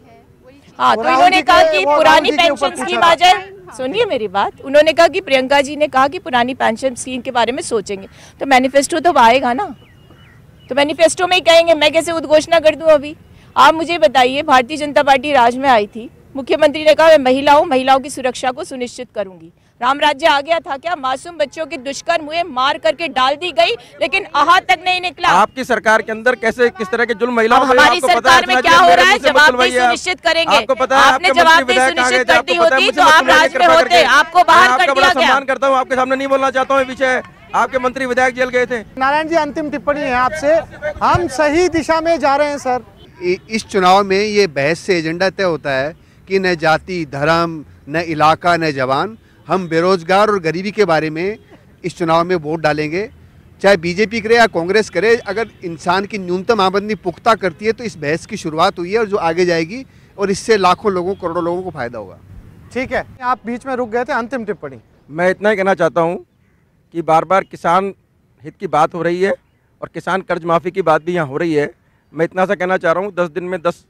हाँ, तो इन्होंने कहा कि पुरानी पेंशन स्कीम आ जाए। सुनिए मेरी बात, उन्होंने कहा कि प्रियंका जी ने कहा कि पुरानी पेंशन स्कीम के बारे में सोचेंगे, तो मैनिफेस्टो तो आएगा ना, तो मैनिफेस्टो में ही कहेंगे, मैं कैसे उद्घोषणा कर दूं अभी? आप मुझे बताइए, भारतीय जनता पार्टी राज में आई थी, मुख्यमंत्री ने कहा मैं महिलाओं की सुरक्षा को सुनिश्चित करूंगी। राम राज्य आ गया था क्या? मासूम बच्चों की दुष्कर्म हुए, मार करके डाल दी गई, लेकिन आहत तक नहीं निकला। आपकी सरकार के अंदर कैसे किस तरह के जुल्म महिलाओं पर? हमारी सरकार में क्या हो रहा है? जवाबदेही सुनिश्चित करेंगे। आपको पता है, आपने जवाबदेही सुनिश्चित कर दी होती तो आप राज में होते, आपको बाहर कर दिया गया। सम्मान करता हूँ, आपके सामने नहीं बोलना चाहता हूँ विषय। आपके मंत्री विधायक जेल गए थे। नारायण जी, अंतिम टिप्पणी है आपसे। हम सही दिशा में जा रहे हैं सर? इस चुनाव में ये बहस से एजेंडा तय होता है कि न जाति, धर्म, न इलाका, न जवान, हम बेरोजगार और गरीबी के बारे में इस चुनाव में वोट डालेंगे, चाहे बीजेपी करे या कांग्रेस करे। अगर इंसान की न्यूनतम आमदनी पुख्ता करती है तो इस बहस की शुरुआत हुई है और जो आगे जाएगी, और इससे लाखों लोगों, करोड़ों लोगों को फायदा होगा। ठीक है, आप बीच में रुक गए थे, अंतिम टिप्पणी। मैं इतना ही कहना चाहता हूँ कि बार बार किसान हित की बात हो रही है और किसान कर्ज माफ़ी की बात भी यहाँ हो रही है। मैं इतना सा कहना चाह रहा हूँ, 10 दिन में 10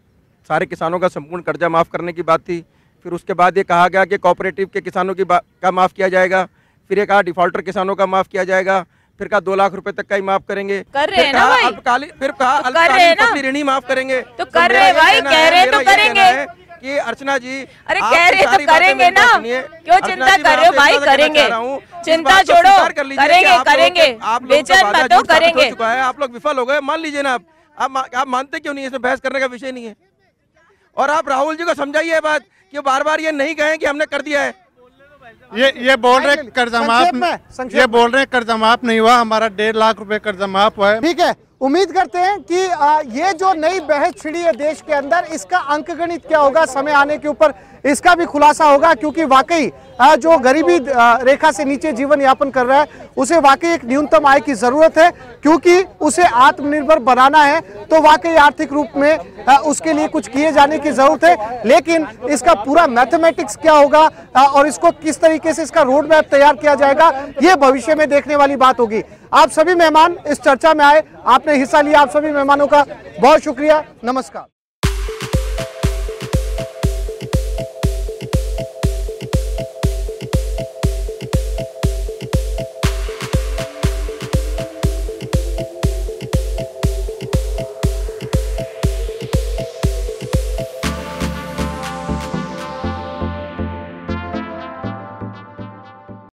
सारे किसानों का संपूर्ण कर्जा माफ़ करने की बात थी। फिर उसके बाद ये कहा गया कि कोऑपरेटिव के किसानों की का माफ़ किया जाएगा। फिर ये कहा डिफॉल्टर किसानों का माफ़ किया जाएगा। फिर कहा 2 लाख रुपए तक का ही माफ़ करेंगे। कर रहे हैं ना भाई? फिर कहा अल्पकालीन फसली ऋण ही माफ़ करेंगे। तो कर रहे हैं भाई, कह रहे हैं तो करेंगे। कि अर्चना जी, अरे कह रहे तो करेंगे ना, क्यों चिंता कर रहे हो भाई? करेंगे, चिंता छोड़ो, करेंगे, बेचैन मत हो, करेंगे। आप लोग विफल हो गए, मान लीजिए ना। आप मानते क्यों नहीं? इसमें बहस करने का विषय नहीं है। और आप राहुल जी को समझाइए बात कि बार बार ये नहीं कहें कि हमने कर दिया है। ये बोल रहे कर्जा माफ, ये बोल रहे कर्जा माफ नहीं हुआ, हमारा 1.5 लाख रुपए कर्जा माफ हुआ है। ठीक है, उम्मीद करते हैं कि ये जो नई बहस छिड़ी है देश के अंदर, इसका अंकगणित क्या होगा, समय आने के ऊपर इसका भी खुलासा होगा। क्योंकि वाकई जो गरीबी रेखा से नीचे जीवन यापन कर रहा है उसे वाकई एक न्यूनतम आय की जरूरत है, क्योंकि उसे आत्मनिर्भर बनाना है तो वाकई आर्थिक रूप में उसके लिए कुछ किए जाने की जरूरत है। लेकिन इसका पूरा मैथमेटिक्स क्या होगा और इसको किस तरीके से इसका रोड मैप तैयार किया जाएगा, ये भविष्य में देखने वाली बात होगी। आप सभी मेहमान इस चर्चा में आए, आपने हिस्सा लिया, आप सभी मेहमानों का बहुत शुक्रिया। नमस्कार।